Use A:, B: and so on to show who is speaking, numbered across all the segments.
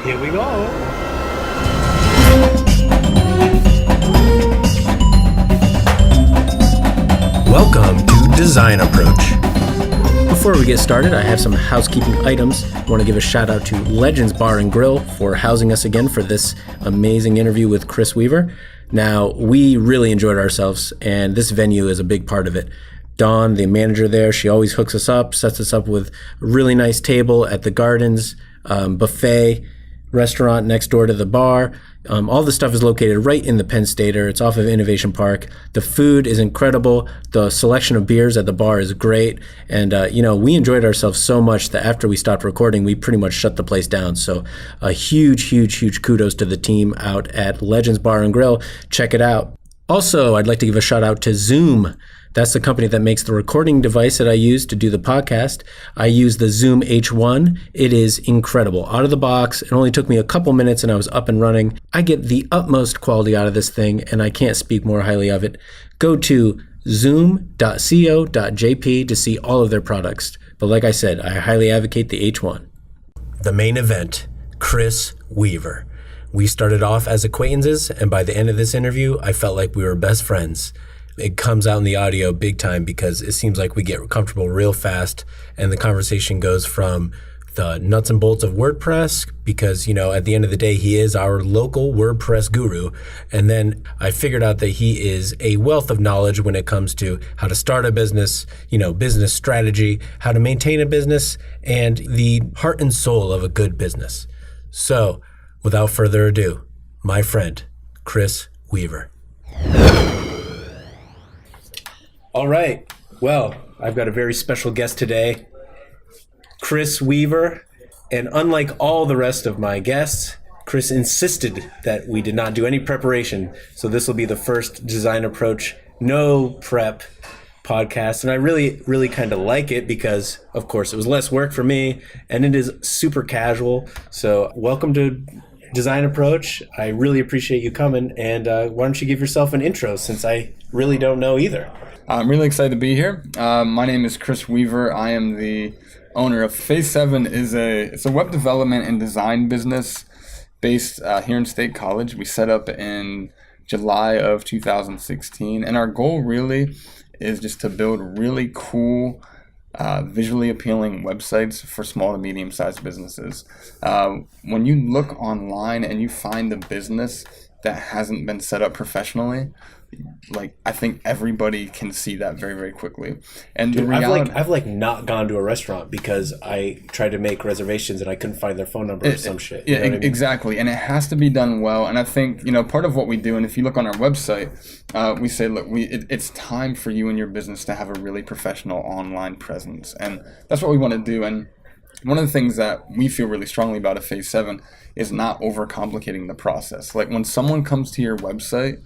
A: Here we go.
B: Welcome to Design Approach.
C: Before we get started, I have some housekeeping items. I want to give a shout out to Legends Bar and Grill for housing us again for this amazing interview with Chris Weaver. Now, we really enjoyed ourselves, and this venue is a big part of it. Dawn, the manager there, she always hooks us up, sets us up with a really nice table at the Gardens, buffet, restaurant next door to the bar. All the stuff is located right in the Penn Stater. It's off of Innovation Park. The food is incredible. The selection of beers at the bar is great. And, we enjoyed ourselves so much that after we stopped recording, we pretty much shut the place down. So a huge kudos to the team out at Legends Bar and Grill. Check it out. Also, I'd like to give a shout out to Zoom. That's the company that makes the recording device that I use to do the podcast. I use the Zoom H1. It is incredible. Out of the box, it only took me a couple minutes and I was up and running. I get the utmost quality out of this thing and I can't speak more highly of it. Go to zoom.co.jp to see all of their products. But like I said, I highly advocate the H1.
B: The main event, Chris Weaver. We started off as acquaintances, and by the end of this interview, I felt like we were best friends. It comes out in the audio big time because it seems like we get comfortable real fast, and the conversation goes from the nuts and bolts of WordPress, because, at the end of the day, he is our local WordPress guru. And then I figured out that he is a wealth of knowledge when it comes to how to start a business, business strategy, how to maintain a business, and the heart and soul of a good business. So, without further ado, my friend, Chris Weaver. All right. Well, I've got a very special guest today, Chris Weaver. And unlike all the rest of my guests, Chris insisted that we did not do any preparation. So this will be the first Design Approach, no prep podcast. And I really kind of like it because, of course, it was less work for me and it is super casual. So welcome to Design Approach. I really appreciate you coming. And why don't you give yourself an intro, since I really don't know either.
D: I'm really excited to be here. My name is Chris Weaver. I am the owner of Phase 7. It's a web development and design business based here in State College. We set up in July of 2016. And our goal really is just to build really cool, visually appealing websites for small to medium-sized businesses. When you look online and you find a business that hasn't been set up professionally, I think everybody can see that very, very quickly. And
B: Dude,
D: the reality,
B: I've not gone to a restaurant because I tried to make reservations and I couldn't find their phone number or some shit.
D: Yeah, exactly. And it has to be done well. And I think, part of what we do, and if you look on our website, we say, look, it's time for you and your business to have a really professional online presence. And that's what we want to do. And one of the things that we feel really strongly about at Phase 7 is not overcomplicating the process. Like when someone comes to your website,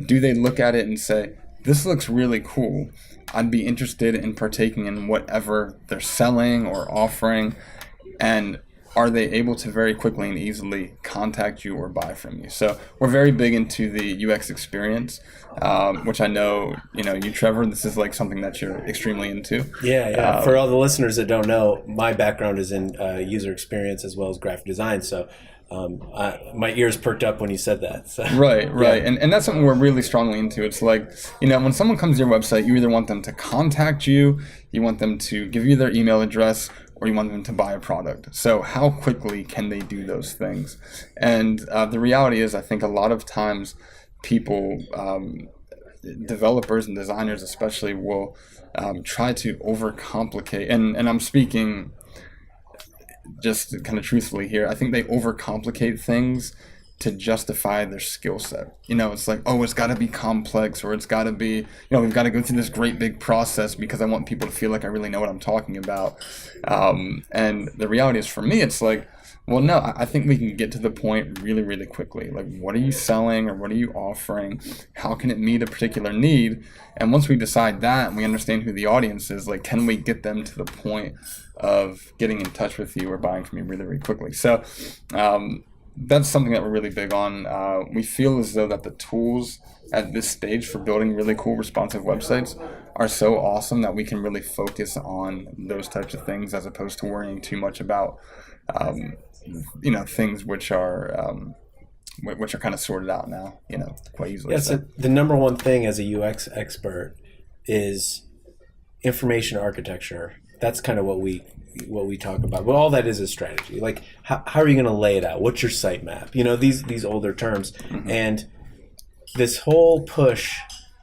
D: do they look at it and say, this looks really cool, I'd be interested in partaking in whatever they're selling or offering, and are they able to very quickly and easily contact you or buy from you? So we're very big into the UX experience, which I know, you, Trevor, this is something that you're extremely into.
B: Yeah. For all the listeners that don't know, my background is in user experience as well as graphic design. So my ears perked up when you said that. So.
D: Right. Yeah. And that's something we're really strongly into. It's when someone comes to your website, you either want them to contact you, you want them to give you their email address, or you want them to buy a product. So how quickly can they do those things? And the reality is, I think a lot of times people, developers and designers especially, will try to overcomplicate. And I'm speaking just kind of truthfully here. I think they overcomplicate things to justify their skill set. It's it's got to be complex, or it's got to be, we've got to go through this great big process because I want people to feel like I really know what I'm talking about. And the reality is, for me, it's well, no, I think we can get to the point really, really quickly. What are you selling, or what are you offering? How can it meet a particular need? And once we decide that and we understand who the audience is, can we get them to the point of getting in touch with you or buying from you really, really quickly? So that's something that we're really big on. We feel as though that the tools at this stage for building really cool responsive websites are so awesome that we can really focus on those types of things as opposed to worrying too much about, things which are kind of sorted out now, quite easily.
B: Yeah, so the number one thing as a UX expert is information architecture. That's kind of what we talk about. But all that is strategy. Like, how are you going to lay it out? What's your sitemap? These older terms. Mm-hmm. And this whole push,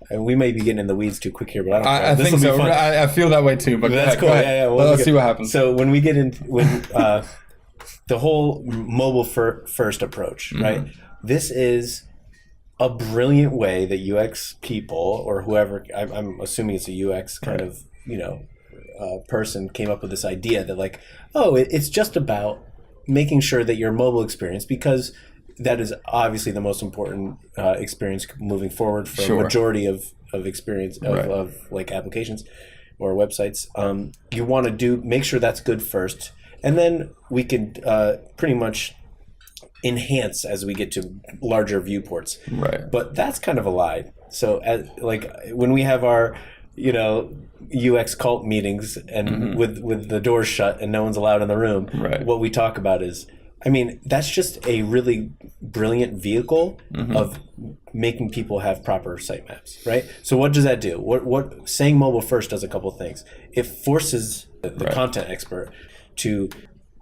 B: and we may be getting in the weeds too quick here, but I
D: think so. I feel that way too. But
B: that's cool. Yeah.
D: Let's see what happens.
B: So when we get into the whole mobile first approach, mm-hmm. right? This is a brilliant way that UX people or whoever, I'm assuming it's a UX kind of, person came up with this idea that like, it's just about making sure that your mobile experience, because that is obviously the most important experience moving forward for a majority of experience of like applications or websites. You want to make sure that's good first, and then we can pretty much enhance as we get to larger viewports.
D: Right.
B: But that's kind of a lie. So when we have our UX cult meetings and mm-hmm. with the doors shut and no one's allowed in the room,
D: right.
B: what we talk about is, that's just a really brilliant vehicle mm-hmm. of making people have proper sitemaps, right? So what does that do? What saying mobile first does a couple of things. It forces the right. content expert to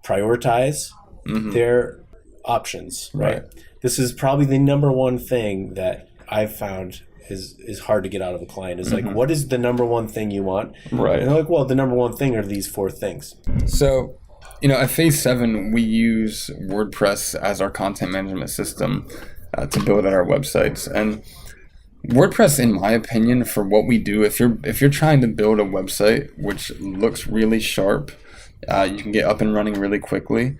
B: prioritize mm-hmm. their options, right? This is probably the number one thing that I've found is hard to get out of a client. Is mm-hmm. like, what is the number one thing you want?
D: Right.
B: And they're like, well, the number one thing are these 4 things.
D: So, at Phase 7, we use WordPress as our content management system to build out our websites. And WordPress, in my opinion, for what we do, if you're trying to build a website which looks really sharp, you can get up and running really quickly.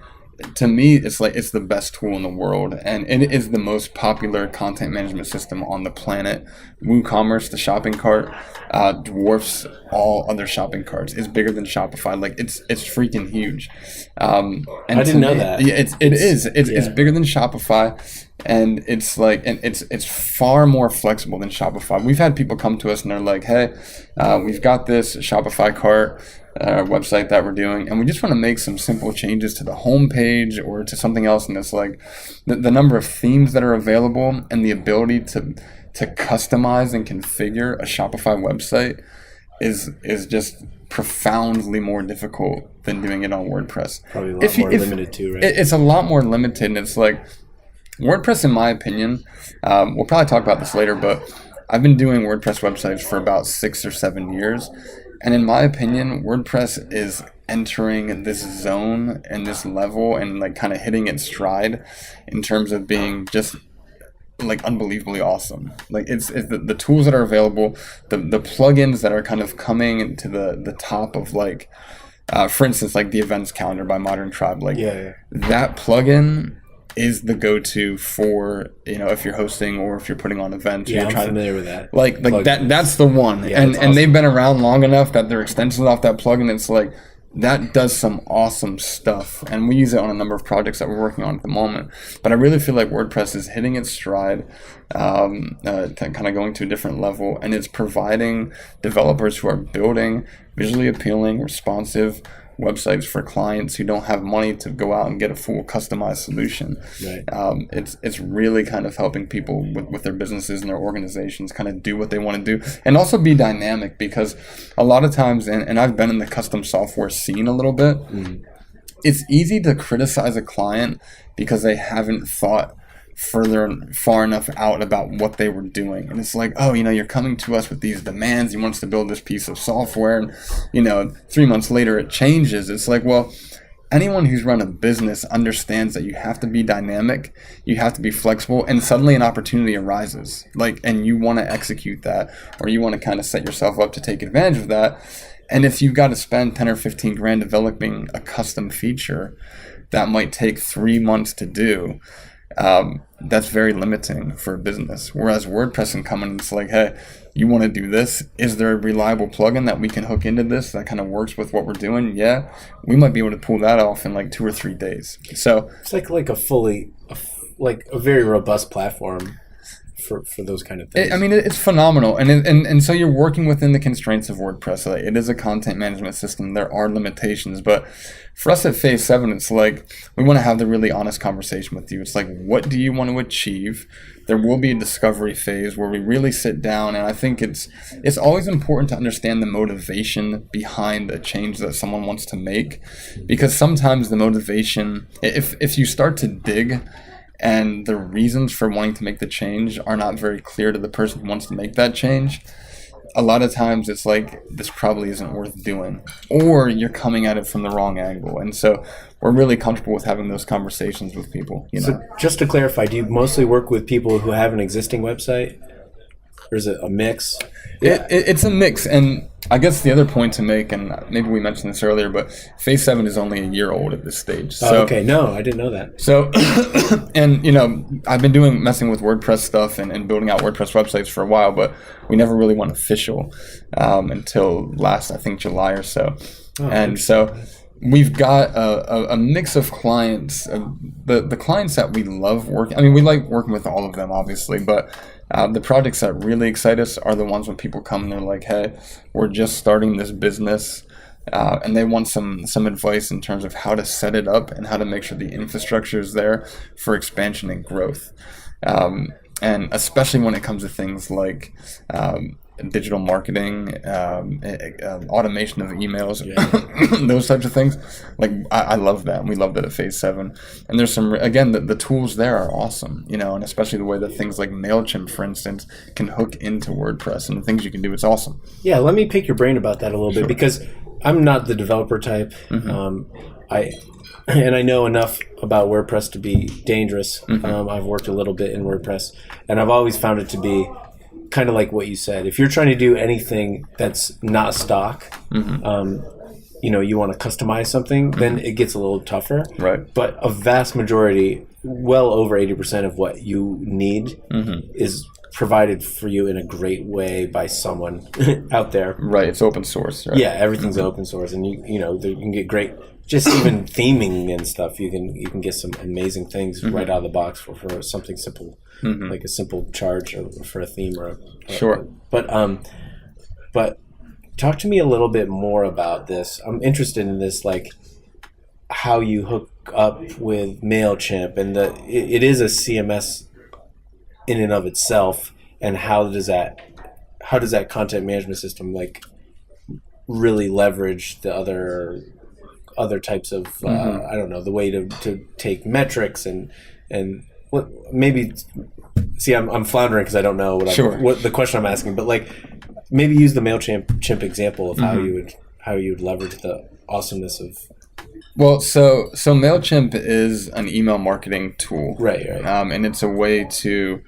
D: To me, it's the best tool in the world, and it is the most popular content management system on the planet. WooCommerce, the shopping cart, dwarfs all other shopping carts. It's bigger than Shopify. Like it's freaking huge.
B: And I didn't know that.
D: Yeah, it's bigger than Shopify, and it's far more flexible than Shopify. We've had people come to us and they're like, "Hey, we've got this Shopify cart website that we're doing, and we just want to make some simple changes to the homepage or to something else." And it's like the number of themes that are available and the ability to customize and configure a Shopify website is just profoundly more difficult than doing it on WordPress.
B: Probably a lot more limited too, right?
D: It's a lot more limited, and it's like WordPress, in my opinion, we'll probably talk about this later, but I've been doing WordPress websites for about 6 or 7 years. And in my opinion, WordPress is entering this zone and this level and like kind of hitting its stride in terms of being just like unbelievably awesome. Like it's the tools that are available, the plugins that are kind of coming to the top of like, for instance, like the events calendar by Modern Tribe. Like that plugin is the go-to for, if you're hosting or if you're putting on events.
B: Yeah, I'm familiar with that.
D: Like that's the one.
B: Yeah,
D: and
B: awesome.
D: They've been around long enough that they're extensions off that plugin. It's like, that does some awesome stuff. And we use it on a number of projects that we're working on at the moment. But I really feel like WordPress is hitting its stride, kind of going to a different level. And it's providing developers who are building visually appealing, responsive websites for clients who don't have money to go out and get a full customized solution.
B: Right.
D: It's really kind of helping people with their businesses and their organizations kind of do what they want to do, and also be dynamic, because a lot of times, and I've been in the custom software scene a little bit, it's easy to criticize a client because they haven't thought far enough out about what they were doing. And it's like, you're coming to us with these demands, you want us to build this piece of software, and 3 months later it changes. It's like, well, anyone who's run a business understands that you have to be dynamic, you have to be flexible, and suddenly an opportunity arises, and you want to execute that, or you want to kind of set yourself up to take advantage of that. And if you've got to spend 10 or 15 grand developing a custom feature that might take 3 months to do, that's very limiting for a business. Whereas WordPress can come in and it's like, hey, you want to do this? Is there a reliable plugin that we can hook into this that kind of works with what we're doing? Yeah, we might be able to pull that off in like 2 or 3 days. So
B: it's like a very robust platform
C: for those kind of things?
D: It's phenomenal, and so you're working within the constraints of WordPress. Like, it is a content management system. There are limitations, but for us at Phase 7, it's like we want to have the really honest conversation with you. It's like, what do you want to achieve? There will be a discovery phase where we really sit down, and I think it's always important to understand the motivation behind a change that someone wants to make, because sometimes the motivation, if you start to dig and the reasons for wanting to make the change are not very clear to the person who wants to make that change, a lot of times it's like, this probably isn't worth doing, or you're coming at it from the wrong angle. And so we're really comfortable with having those conversations with people.
C: So just to clarify, do you mostly work with people who have an existing website, or is it a mix?
D: It's a mix, and I guess the other point to make, and maybe we mentioned this earlier, but Phase 7 is only a year old at this stage. So,
C: okay, no, I didn't know that.
D: So, and I've been messing with WordPress stuff and building out WordPress websites for a while, but we never really went official until last, I think, July or so. And so we've got a mix of clients. The clients that we love working, we like working with all of them, obviously, but the projects that really excite us are the ones when people come and they're like, hey, we're just starting this business, and they want some advice in terms of how to set it up and how to make sure the infrastructure is there for expansion and growth. And especially when it comes to things like digital marketing, automation of emails, those types of things. Like, I love that. We love that at Phase 7. And there's some, again, the tools there are awesome, and especially the way that things like MailChimp, for instance, can hook into WordPress and the things you can do. It's awesome.
C: Yeah, let me pick your brain about that a little bit, because I'm not the developer type. I know enough about WordPress to be dangerous. I've worked a little bit in WordPress, and I've always found it to be kind of like what you said. If you're trying to do anything that's not stock, you want to customize something, then it gets a little tougher.
D: Right.
C: But a vast majority, well over 80% of what you need is provided for you in a great way by someone out there.
D: Right. It's open source. Right?
C: Yeah, everything's open source, and you can get great. Just even theming and stuff, you can get some amazing things right out of the box for something simple, like a simple charge for a theme or
D: sure.
C: But talk to me a little bit more about this. I'm interested in this, like how you hook up with MailChimp, and it is a CMS in and of itself, and how does that content management system like really leverage the other types of I don't know, the way to take metrics and what maybe see I'm floundering because I don't know what the question I'm asking, but like maybe use the MailChimp example of how you would leverage the awesomeness of.
D: Well, so MailChimp is an email marketing tool,
C: right.
D: And it's a way to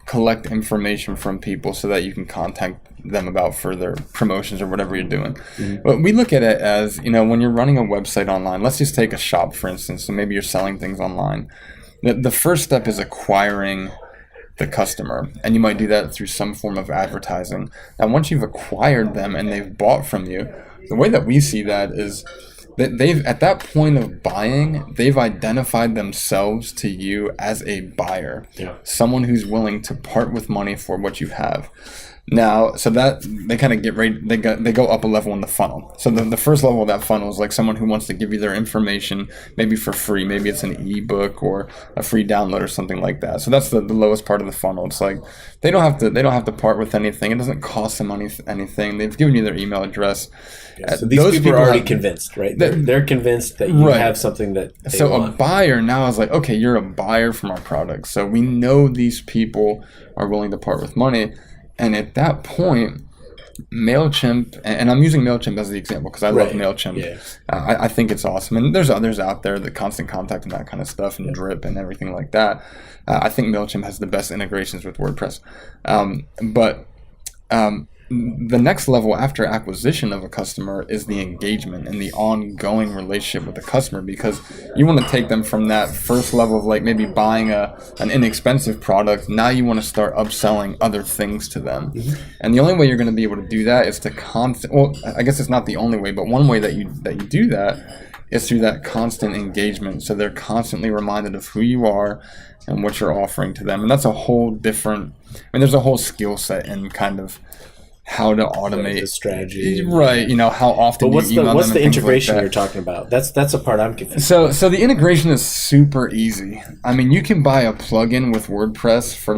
D: collect information from people so that you can contact them about further promotions or whatever you're doing. But we look at it as, when you're running a website online, let's just take a shop, for instance, so maybe you're selling things online. The first step is acquiring the customer, and you might do that through some form of advertising. Now, once you've acquired them and they've bought from you, the way that we see that is that they've, at that point of buying, they've identified themselves to you as a buyer, someone who's willing to part with money for what you have. Now, so that they kind of get ready, they go up a level in the funnel. So the first level of that funnel is like someone who wants to give you their information, maybe for free. Maybe it's an ebook or a free download or something like that. So that's the lowest part of the funnel. It's like they don't have to part with anything. It doesn't cost them anything. They've given you their email address.
C: Yeah, so these people are already convinced, right? They're convinced that you have something that they want.
D: A buyer now is like, okay, you're a buyer from our product. So we know these people are willing to part with money. And at that point, MailChimp, and I'm using MailChimp as the example because I love MailChimp. Yeah. I think it's awesome. And there's others out there, the Constant Contact and that kind of stuff, and Drip and everything like that. I think MailChimp has the best integrations with WordPress. But the next level after acquisition of a customer is the engagement and the ongoing relationship with the customer, because you want to take them from that first level of like maybe buying an inexpensive product. Now you want to start upselling other things to them. And the only way you're going to be able to do that is to well, I guess it's not the only way, but one way that you do that is through that constant engagement. So they're constantly reminded of who you are and what you're offering to them. And that's a whole different, there's a whole skill set in kind of how to automate
B: the strategy,
D: right? How often
B: But what's
D: you email
B: what's
D: them
B: the
D: and things
B: integration
D: like
B: you're talking about? That's a part I'm confused.
D: So the integration is super easy. You can buy a plugin with WordPress for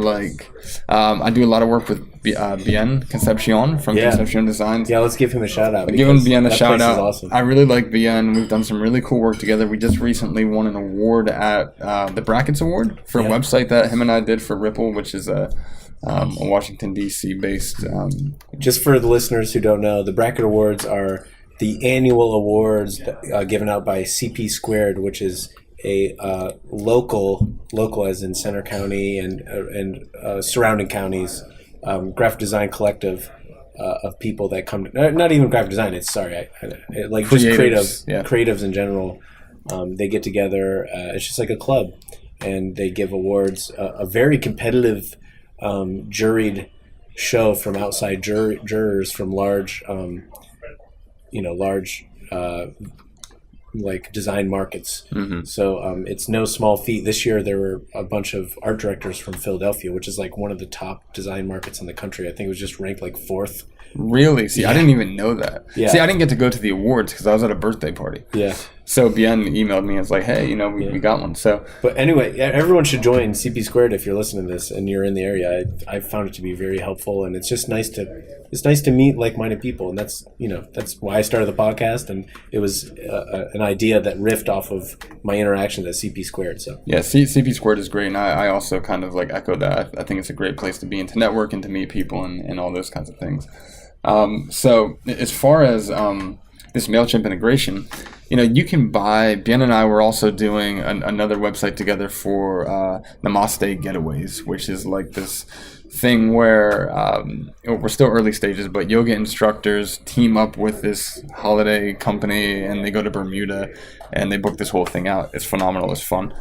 D: I do a lot of work with Bien Concepcion from Concepcion Designs.
B: Yeah, let's give him a shout out.
D: Giving Bien a shout out.
B: Awesome.
D: I really like Bien. We've done some really cool work together. We just recently won an award at the Brackets Award for a website that him and I did for Ripple, which is a Washington, D.C. based.
B: Just for the listeners who don't know, the Bracket Awards are the annual awards given out by CP Squared, which is a local as in Center County and surrounding counties, graphic design collective of people that come to, not even graphic design. It's like
D: Creatives,
B: just creatives in general. They get together. It's just like a club, and they give awards. A very competitive juried show from outside jurors from large like design markets.
D: Mm-hmm.
B: So it's no small feat. This year there were a bunch of art directors from Philadelphia, which is like one of the top design markets in the country. I think it was just ranked like 4th.
D: Really? See, I didn't even know that.
B: Yeah.
D: See, I didn't get to go to the awards because I was at a birthday party.
B: Yeah.
D: So Bien emailed me and was like, hey, we got one. So,
B: but anyway, everyone should join CP Squared if you're listening to this and you're in the area. I found it to be very helpful, and it's just nice to meet like-minded people, and that's why I started the podcast, and it was an idea that riffed off of my interactions at CP Squared. So
D: yeah, CP Squared is great, and I also kind of echo that. I think it's a great place to be and to network and to meet people and all those kinds of things. So as far as this MailChimp integration, you can buy. Bien and I were also doing another website together for Namaste Getaways, which is like this thing where we're still early stages, but yoga instructors team up with this holiday company and they go to Bermuda and they book this whole thing out. It's phenomenal. It's fun.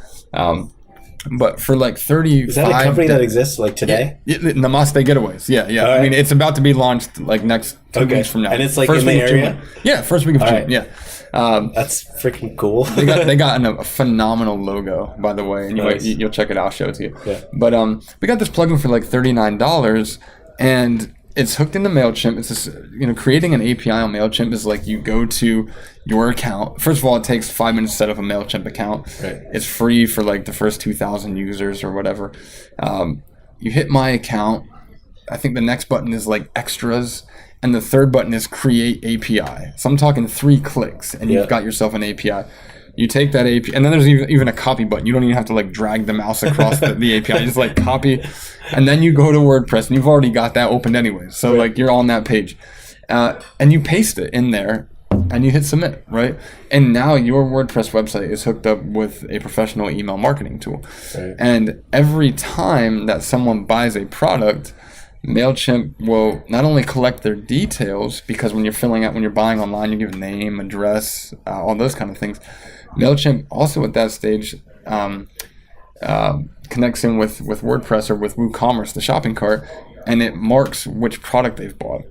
D: But for 35
B: is that a company that exists today?
D: Yeah, Namaste Getaways. Yeah.
B: Right.
D: It's about to be launched next 2 weeks from now.
B: And it's
D: first
B: in the area?
D: Yeah, first week of June.
B: Right.
D: Yeah.
B: That's freaking cool.
D: they got a phenomenal logo, by the way, and you'll check it out. I'll show it to you.
B: Yeah.
D: But we got this plugin for $39, and it's hooked into MailChimp. It's this, creating an API on MailChimp is you go to your account. First of all, it takes 5 minutes to set up a MailChimp account.
B: Right.
D: It's free for the first 2,000 users or whatever. You hit my account. I think the next button is extras. And the third button is create API. So I'm talking 3 clicks and you've got yourself an API. You take that API, and then there's even a copy button. You don't even have to drag the mouse across the API. You just copy, and then you go to WordPress, and you've already got that opened anyway. So you're on that page, and you paste it in there, and you hit submit, right? And now your WordPress website is hooked up with a professional email marketing tool.
B: Right.
D: And every time that someone buys a product, MailChimp will not only collect their details, because when you're buying online, you give name, address, all those kind of things. MailChimp also at that stage connects in with WordPress or with WooCommerce, the shopping cart, and it marks which product they've bought.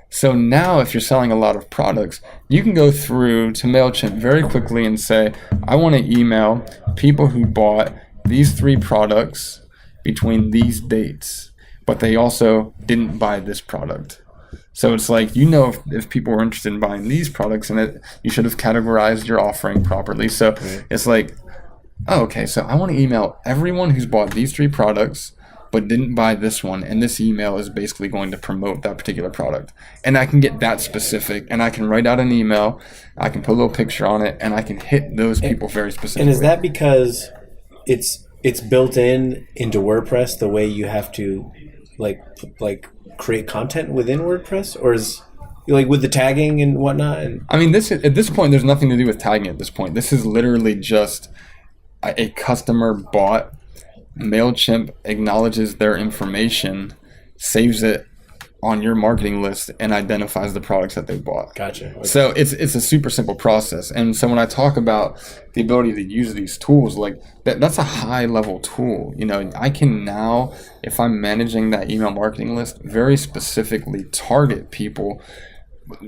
D: So now if you're selling a lot of products, you can go through to MailChimp very quickly and say, I want to email people who bought these 3 products between these dates, but they also didn't buy this product. So it's if people were interested in buying these products, and you should have categorized your offering properly. So it's okay, so I want to email everyone who's bought these 3 products but didn't buy this one, and this email is basically going to promote that particular product. And I can get that specific, and I can write out an email, I can put a little picture on it, and I can hit those people very specifically.
B: And is that because it's built into WordPress the way you have to create content within WordPress, or is with the tagging and whatnot? And
D: at this point, there's nothing to do with tagging. At this point, this is literally just a customer bought. MailChimp acknowledges their information, saves it on your marketing list, and identifies the products that they bought.
B: Gotcha. Okay.
D: So it's a super simple process. And so when I talk about the ability to use these tools, that's a high level tool. I can now, if I'm managing that email marketing list, very specifically target people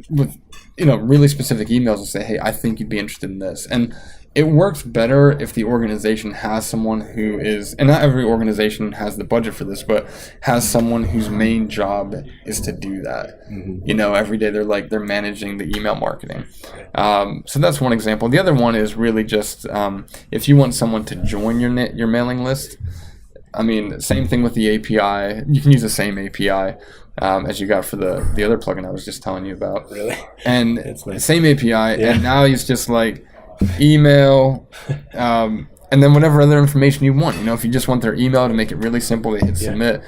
D: with really specific emails and say, hey, I think you'd be interested in this. And it works better if the organization has someone who is, and not every organization has the budget for this, but has someone whose main job is to do that. Every day they're managing the email marketing. So that's one example. The other one is really just if you want someone to join your mailing list. I mean, same thing with the API. You can use the same API as you got for the other plugin I was just telling you about.
B: Really?
D: And
B: nice.
D: same API, and now it's just like email, and then whatever other information you want. If you just want their email to make it really simple, they hit submit.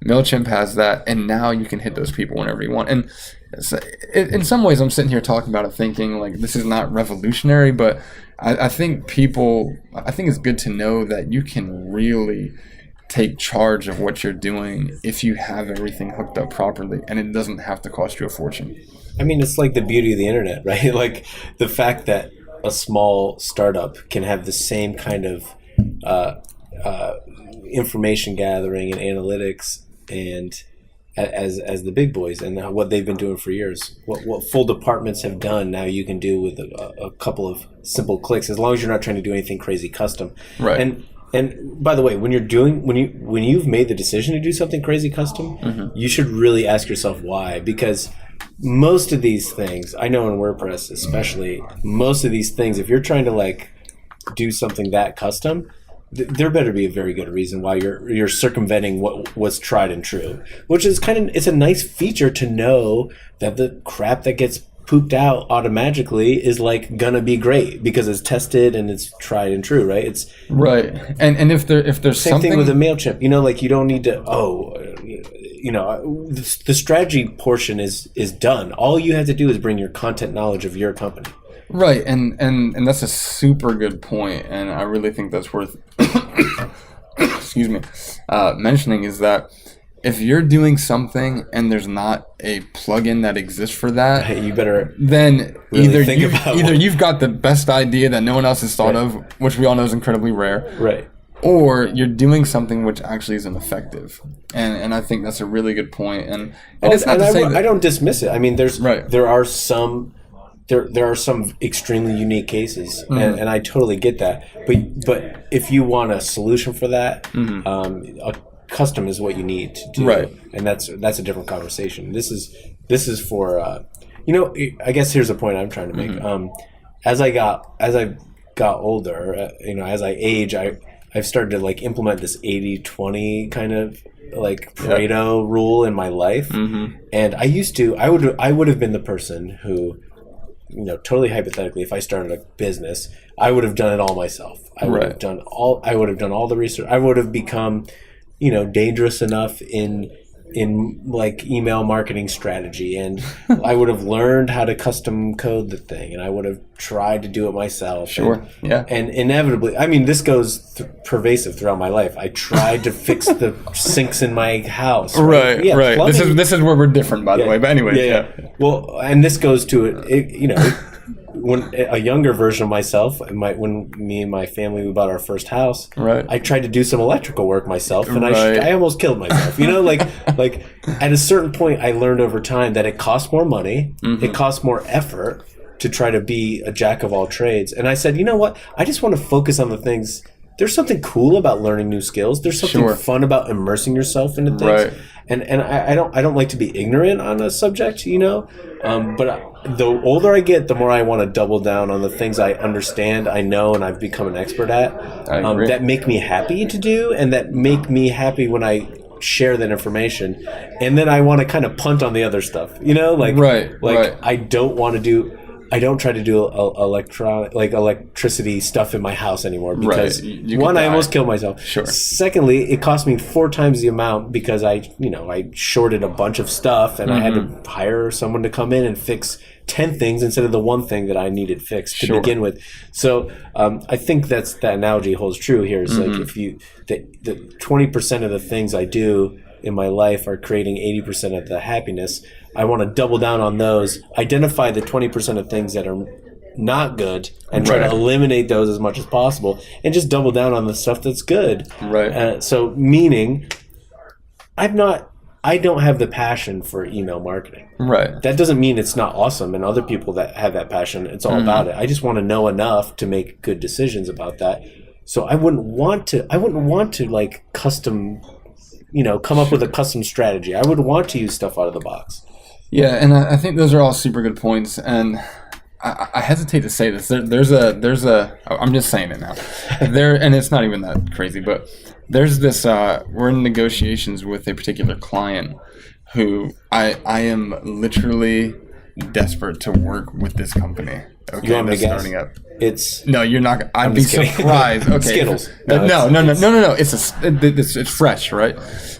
D: MailChimp has that, and now you can hit those people whenever you want. And in some ways, I'm sitting here talking about it thinking like this is not revolutionary, but I think it's good to know that you can really take charge of what you're doing if you have everything hooked up properly, and it doesn't have to cost you a fortune.
B: I mean, it's like the beauty of the internet, right? Like the fact that a small startup can have the same kind of information gathering and analytics and as the big boys, and what they've been doing for years. What full departments have done, now you can do with a couple of simple clicks, as long as you're not trying to do anything crazy custom.
D: Right.
B: And by the way, when you've made the decision to do something crazy custom, you should really ask yourself why, because most of these things, I know in WordPress especially, most of these things, if you're trying to like do something that custom, there better be a very good reason why you're circumventing what's tried and true, which is it's a nice feature to know that the crap that gets pooped out automatically is like gonna be great because it's tested and it's tried and true, right? It's
D: right. And if there's
B: same
D: something
B: thing with a MailChimp, like you don't need to the strategy portion is done. All you have to do is bring your content knowledge of your company.
D: Right, and that's a super good point, and I really think that's worth excuse me, mentioning, is that if you're doing something and there's not a plugin that exists for that,
B: hey, you better
D: then
B: really
D: either you've got the best idea that no one else has thought of, which we all know is incredibly rare,
B: right,
D: or you're doing something which actually isn't effective. And I think that's a really good point. And it's not to say that
B: I don't dismiss it. I mean,
D: Right.
B: there are some extremely unique cases, and I totally get that. But if you want a solution for that, a custom is what you need to do,
D: right?
B: And that's a different conversation. This is for I guess here's the point I'm trying to make. As I got older, as I age, I've started to like implement this 80-20 kind of like Pareto rule in my life. And I would have been the person who, totally hypothetically, if I started a business, I would have done it all myself. I would have done all the research. I would have become, dangerous enough in like email marketing strategy, and I would have learned how to custom code the thing, and I would have tried to do it myself.
D: Sure.
B: And inevitably, I mean, this goes pervasive throughout my life. I tried to fix the sinks in my house.
D: Right.
B: Yeah,
D: right.
B: plumbing,
D: This is where we're different, by the way. But anyway,
B: Well, and this goes to when a younger version of myself, when me and my family, we bought our first house, I tried to do some electrical work myself, and I almost killed myself. Like at a certain point, I learned over time that it costs more money, it costs more effort to try to be a jack of all trades. And I said, you know what? I just want to focus on the things. There's something cool about learning new skills. There's something fun about immersing yourself into things.
D: Right.
B: And I don't like to be ignorant on a subject, but the older I get, the more I want to double down on the things I understand, I know, and I've become an expert at, that make me happy to do, and that make me happy when I share that information. And then I want to kind of punt on the other stuff, I don't try to do electricity stuff in my house anymore because one, I almost killed myself.
D: Sure.
B: Secondly, it cost me 4 times the amount because I shorted a bunch of stuff, and I had to hire someone to come in and fix 10 things instead of the one thing that I needed fixed to begin with. So I think that analogy holds true here. It's like if the 20% of the things I do in my life are creating 80% of the happiness, I want to double down on those, identify the 20% of things that are not good, and try to eliminate those as much as possible, and just double down on the stuff that's good.
D: Right.
B: So meaning, I'm not I don't have the passion for email marketing.
D: Right.
B: That doesn't mean it's not awesome, and other people that have that passion, it's all about it. I just want to know enough to make good decisions about that. So I wouldn't want to like custom, come up with a custom strategy. I would want to use stuff out of the box.
D: Yeah, and I think those are all super good points, and I hesitate to say this. There's a I'm just saying it now. And it's not even that crazy, but there's this. We're in negotiations with a particular client who I am literally desperate to work with this company. Okay,
B: You want me to guess?
D: starting up.
B: It's
D: No, you're not. I'd be
B: just kidding.
D: surprised. Okay,
B: Skittles.
D: No. It's fresh, right?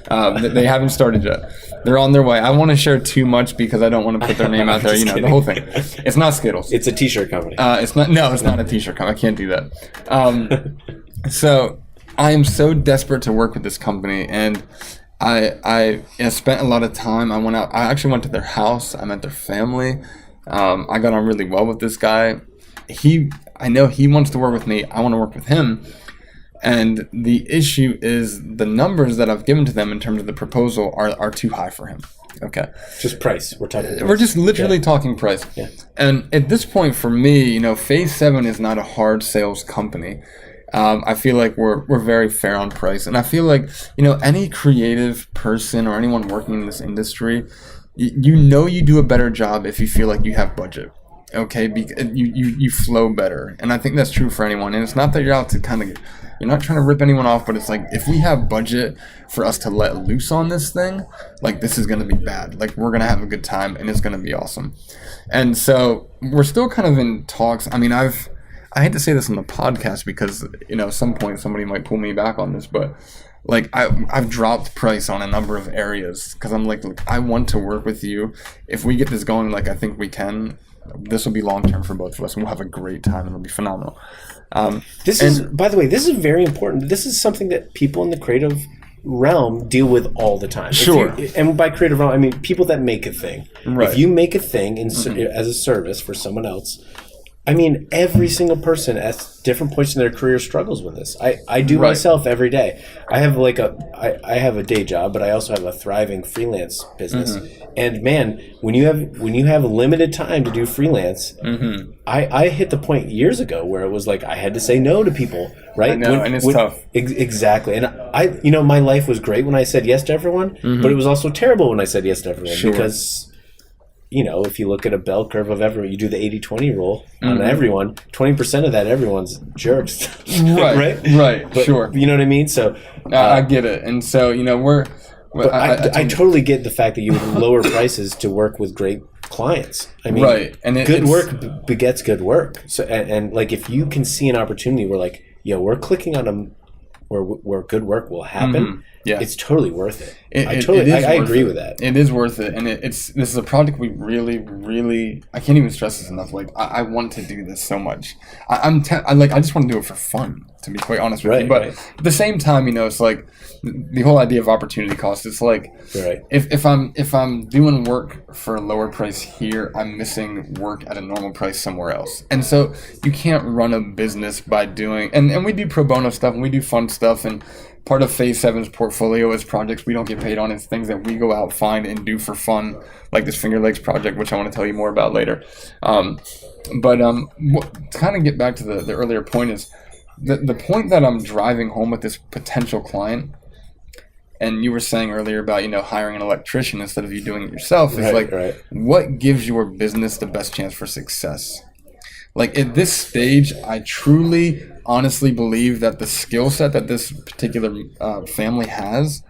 D: They haven't started yet. They're on their way. I want to share too much because I don't want to put their name out there.
B: Just
D: The whole thing. It's not Skittles.
B: It's a t-shirt company.
D: It's not. No, it's not a t-shirt company. I can't do that. So I am so desperate to work with this company, and I spent a lot of time. I went out. I actually went to their house. I met their family. I got on really well with this guy. I know he wants to work with me. I want to work with him. And the issue is the numbers that I've given to them in terms of the proposal are too high for him. Okay.
B: Just price. We're talking price.
D: We're just literally talking price.
B: Yeah.
D: And at this point for me, Phase 7 is not a hard sales company. I feel like we're very fair on price. And I feel like, any creative person or anyone working in this industry, you do a better job if you feel like you have budget. Okay, you flow better, and I think that's true for anyone. And it's not that you're out to you're not trying to rip anyone off, but it's like if we have budget for us to let loose on this thing, like this is gonna be bad. Like we're gonna have a good time, and it's gonna be awesome. And so we're still kind of in talks. I mean, I hate to say this on the podcast because at some point somebody might pull me back on this, but like I've dropped price on a number of areas because I'm like, look, I want to work with you. If we get this going, like I think we can. This will be long term for both of us, and we'll have a great time, and it'll be phenomenal.
B: By the way, this is very important. This is something that people in the creative realm deal with all the time.
D: Sure.
B: And by creative realm, I mean people that make a thing.
D: Right.
B: If you make a thing as a service for someone else, I mean, every single person at different points in their career struggles with this. I do myself every day. I have I have a day job, but I also have a thriving freelance business. And man, when you have limited time to do freelance, I hit the point years ago where it was like I had to say no to people, right?
D: I know, and it's tough.
B: Exactly. And my life was great when I said yes to everyone, but it was also terrible when I said yes to everyone because if you look at a bell curve of everyone, you do the 80-20 rule on everyone, 20% of that everyone's jerks.
D: Right. Right.
B: But,
D: sure.
B: You know what I mean? So
D: I get it. And so,
B: I totally get the fact that you would lower prices to work with great clients. I mean,
D: right. And
B: good work begets good work. So and like if you can see an opportunity where like, we're clicking on them where good work will happen. Yeah, it's totally worth it. I agree with that.
D: It is worth it, and this is a project we really, really. I can't even stress this enough. Like I want to do this so much. I just want to do it for fun. To be quite honest with you, but at the same time, it's like the whole idea of opportunity cost. It's like if I'm doing work for a lower price here, I'm missing work at a normal price somewhere else. And so you can't run a business by doing. And we do pro bono stuff, and we do fun stuff, and part of Phase 7's portfolio is projects we don't get paid on. It's things that we go out, find, and do for fun, like this Finger Lakes project, which I want to tell you more about later. But to kind of get back to the earlier point is, the point that I'm driving home with this potential client, and you were saying earlier about, hiring an electrician instead of you doing it yourself, is what gives your business the best chance for success? Like at this stage, I truly, honestly believe that the skill set that this particular family has,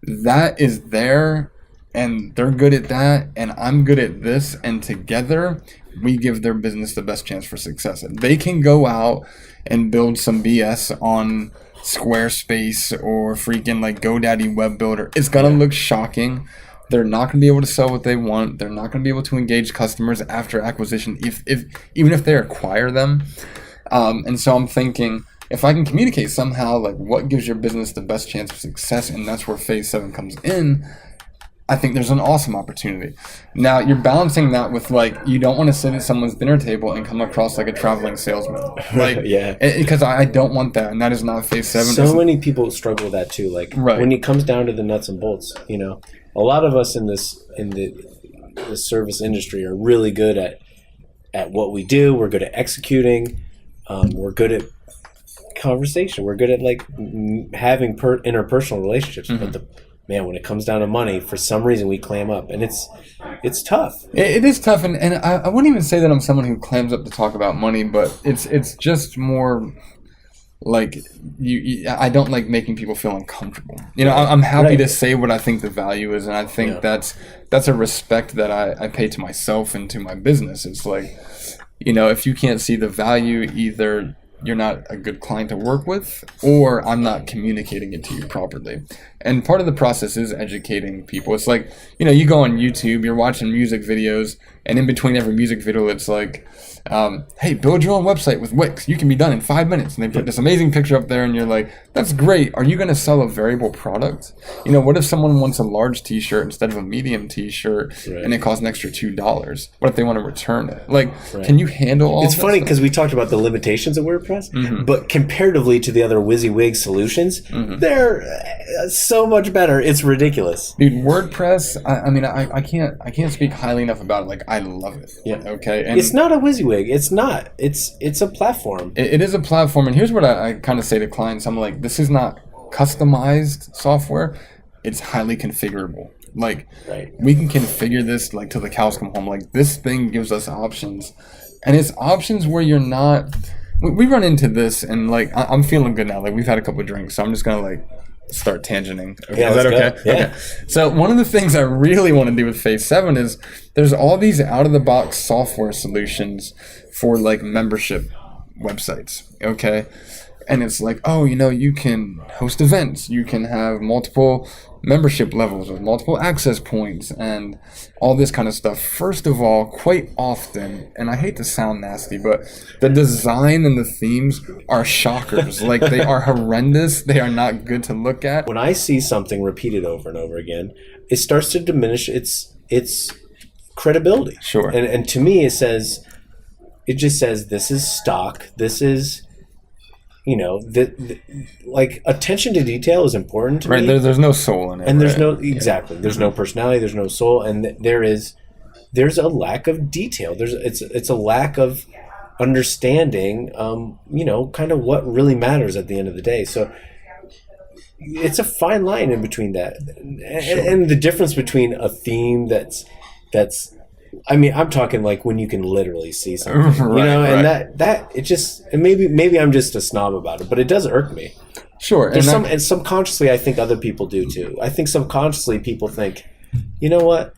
D: that is there, and they're good at that, and I'm good at this, and together we give their business the best chance for success. They can go out and build some BS on Squarespace or freaking like GoDaddy web builder. It's gonna look shocking. They're not going to be able to sell what they want. They're not going to be able to engage customers after acquisition, even if they acquire them. And so I'm thinking, if I can communicate somehow like what gives your business the best chance of success, and that's where Phase 7 comes in, I think there's an awesome opportunity. Now, you're balancing that with, like, you don't want to sit at someone's dinner table and come across like a traveling salesman. Like, because I don't want that, and that is not Phase 7.
B: So many people struggle with that too. Like, when it comes down to the nuts and bolts, a lot of us in the service industry are really good at what we do. We're good at executing. We're good at conversation. We're good at like having interpersonal relationships.
D: Mm-hmm.
B: But when it comes down to money, for some reason we clam up, and it's tough.
D: It is tough, and I wouldn't even say that I'm someone who clams up to talk about money, but it's just more like I don't like making people feel uncomfortable. I'm happy to say what I think the value is, and I think that's a respect that I pay to myself and to my business. It's like, if you can't see the value, either you're not a good client to work with, or I'm not communicating it to you properly. And part of the process is educating people. It's like, you go on YouTube, you're watching music videos, and in between every music video, it's like, hey, build your own website with Wix. You can be done in 5 minutes. And they put this amazing picture up there, and you're like, that's great. Are you going to sell a variable product? What if someone wants a large t-shirt instead of a medium t-shirt, and it costs an extra $2? What if they want to return it? Like, can you handle all
B: It's
D: that
B: funny
D: stuff?
B: because we talked about the limitations of WordPress, but comparatively to the other WYSIWYG solutions, they're so much better. It's ridiculous.
D: Dude, WordPress, I can't speak highly enough about it. Like, I love it.
B: Yeah.
D: Okay. And
B: it's not a WYSIWYG. It's not. It's a platform.
D: It is a platform. And here's what I kind of say to clients. I'm like, this is not customized software. It's highly configurable. Like, we can configure this like till the cows come home. Like, this thing gives us options. And it's options where you're not... We run into this, and like, I'm feeling good now. Like, we've had a couple of drinks, so I'm just going to like start tangenting. Okay, is that okay?
B: Yeah.
D: Okay. So one of the things I really want to do with Phase 7 is there's all these out-of-the-box software solutions for like membership websites, okay? And it's like, you can host events, you can have multiple membership levels with multiple access points and all this kind of stuff. First of all, quite often, and I hate to sound nasty, but the design and the themes are shockers. Like, they are horrendous. They are not good to look at.
B: When I see something repeated over and over again, it starts to diminish its credibility.
D: Sure.
B: And to me, it just says this is stock. This is... like, attention to detail is important to me.
D: There's no soul in it.
B: And there's there's no personality, there's no soul, and there's a lack of detail. It's a lack of understanding, kind of what really matters at the end of the day. So it's a fine line in between that, and the difference between a theme that's. I'm talking like when you can literally see something, and that it just, and maybe I'm just a snob about it, but it does irk me.
D: Sure.
B: And subconsciously, I think other people do too. I think subconsciously people think, you know what,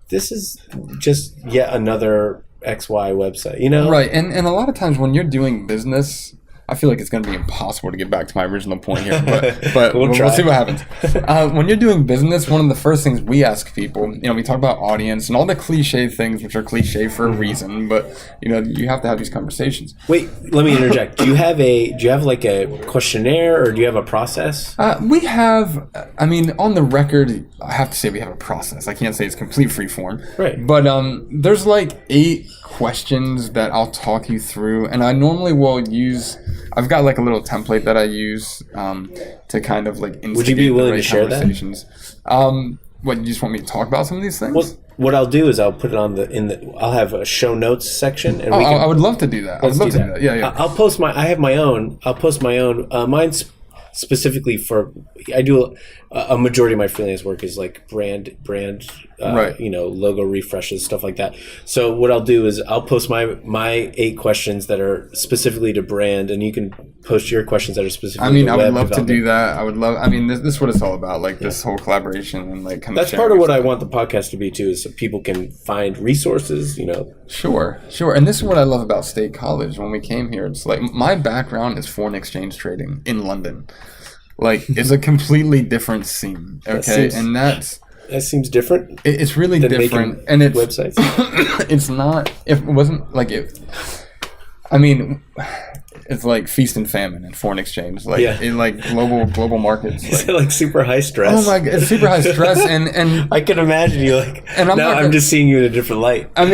B: this is just yet another XY website,
D: Right. And a lot of times when you're doing business, I feel like it's going to be impossible to get back to my original point here, but we'll see what happens. When you're doing business, one of the first things we ask people, we talk about audience and all the cliche things, which are cliche for a reason, but you have to have these conversations.
B: Wait, let me interject. Do you have like a questionnaire, or do you have a process?
D: We have, on the record, I have to say we have a process. I can't say it's complete free form.
B: Right.
D: But there's like 8 questions that I'll talk you through, and I normally will use... I've got like a little template that I use to kind of like instigate.
B: Would you be willing
D: the right
B: to share
D: conversations. What, you just want me to talk about some of these things?
B: Well, what I'll do is I'll put it I'll have a show notes section, and
D: I would love to do that. I would love to do that. Yeah.
B: I'll post I have my own. I'll post my own. Mine's specifically for... I do a majority of my freelance work is like brand
D: right.
B: Logo refreshes, stuff like that. So what I'll do is I'll post my 8 questions that are specifically to brand, and you can post your questions that are specifically to
D: I
B: web
D: would love
B: development.
D: to do that. I would love... this is what it's all about, like this whole collaboration and like kind of...
B: That's part of what I want the podcast to be too, is so people can find resources,
D: Sure. And this is what I love about State College. When we came here, it's like my background is foreign exchange trading in London. Like, it's a completely different scene, okay?
B: That seems different.
D: It's really different, and it's
B: websites.
D: It's not. It wasn't like it. It's like feast and famine in foreign exchange, like in like global markets.
B: Is it like super high stress?
D: Oh my god, it's super high stress, and
B: I can imagine you like.
D: And
B: I'm just seeing you in a different light.
D: I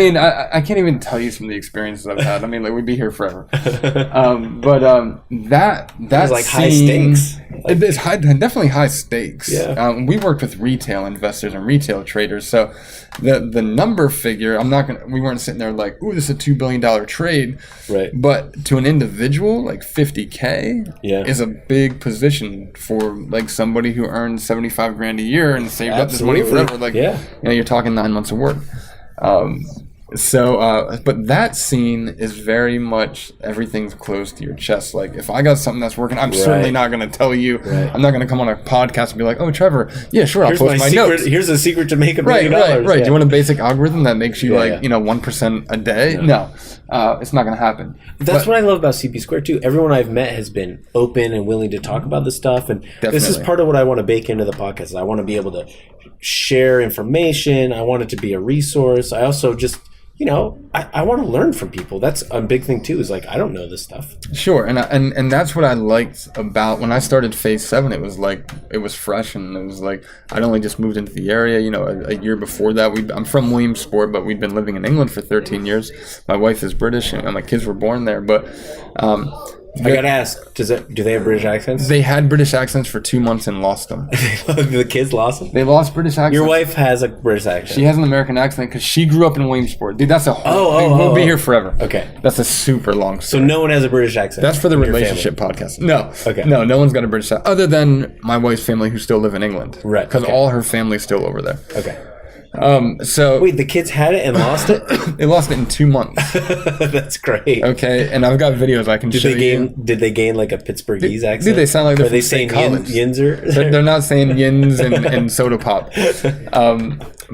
D: can't even tell you some of the experiences I've had. Like, we'd be here forever. That
B: like high stakes.
D: It's high, definitely high stakes.
C: Yeah.
D: We worked with retail investors and retail traders, so the number figure, we weren't sitting there like, ooh, this is a $2 billion trade.
C: Right.
D: But to an individual, like $50K is a big position for like somebody who earns $75,000 a year and saved up this money forever. Like, you're talking 9 months of work. But that scene is very much everything's close to your chest. Like, if I got something that's working, I'm certainly not going to tell you. Right. I'm not going to come on a podcast and be like, oh, Trevor, yeah, sure, I'll post my notes.
C: Here's a secret to make $1 million.
D: Right. Yeah. Do you want a basic algorithm that makes you 1% a day? No. It's not going to happen.
C: That's what I love about CP Square too. Everyone I've met has been open and willing to talk about this stuff, and this is part of what I want to bake into the podcast. I want to be able to share information. I want it to be a resource. I also just, I want to learn from people. That's a big thing too. Is like, I don't know this stuff.
D: Sure, and that's what I liked about when I started Phase 7. It was like it was fresh, and it was like I'd only just moved into the area. A year before that, I'm from Williamsport, but we'd been living in England for 13 years. My wife is British, and my kids were born there. But
C: I gotta ask, do they have British accents?
D: They had British accents for 2 months and lost them.
C: The kids lost them?
D: They lost British accents.
C: Your wife has a British accent.
D: She has an American accent because she grew up in Williamsport. Dude, that's a whole thing. We'll be here forever.
C: Okay.
D: That's a super long story.
C: So no one has a British accent?
D: That's for the relationship podcast. No. Okay. No one's got a British accent other than my wife's family who still live in England.
C: Right.
D: Because all her family's still over there.
C: Okay.
D: So
C: wait, the kids had it and lost it?
D: They lost it in 2 months.
C: That's great.
D: Okay, and I've got videos I can show you.
C: Did they gain like a Pittsburghese accent?
D: Dude, they sound like they're
C: from State College. Yinzer?
D: They're not saying yins and soda pop.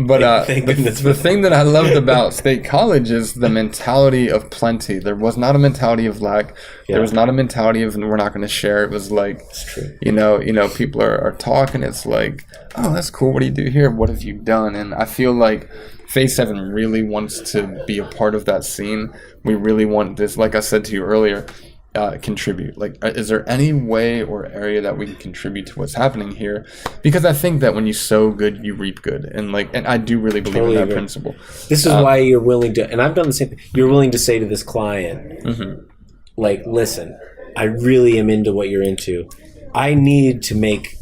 D: But the thing that I loved about State College is the mentality of plenty. There was not a mentality of lack. Yeah. There was not a mentality of we're not going to share. It was like, people are talking. It's like, oh, that's cool. What do you do here? What have you done? And I feel like Phase 7 really wants to be a part of that scene. We really want this, like I said to you earlier, contribute. Like, is there any way or area that we can contribute to what's happening here? Because I think that when you sow good, you reap good. And I do really believe in that principle.
C: This is why you're willing to, and I've done the same thing, you're willing to say to this client, like, listen, I really am into what you're into. I need to make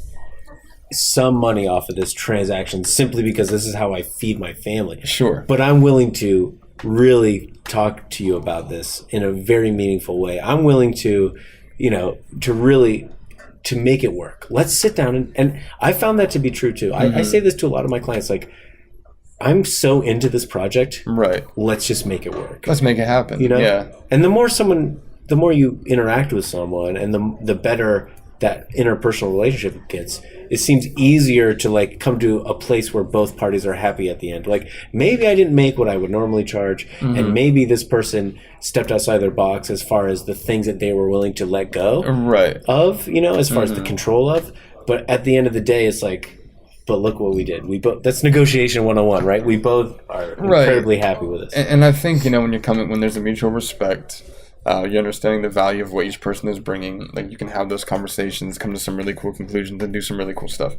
C: some money off of this transaction simply because this is how I feed my family.
D: Sure.
C: But I'm willing to really talk to you about this in a very meaningful way. I'm willing to, to make it work. Let's sit down and I found that to be true too. I say this to a lot of my clients, like, I'm so into this project.
D: Right.
C: Let's just make it work.
D: Let's make it happen. Yeah.
C: And the more you interact with someone and the better that interpersonal relationship gets, it seems easier to come to a place where both parties are happy at the end. Like, maybe I didn't make what I would normally charge, and maybe this person stepped outside their box as far as the things that they were willing to let go of, as far as the control of. But at the end of the day, it's like, but look what we did. That's negotiation 101, right? We both are incredibly happy with this.
D: And I think, when there's a mutual respect, you're understanding the value of what each person is bringing. Like, you can have those conversations, come to some really cool conclusions, and do some really cool stuff.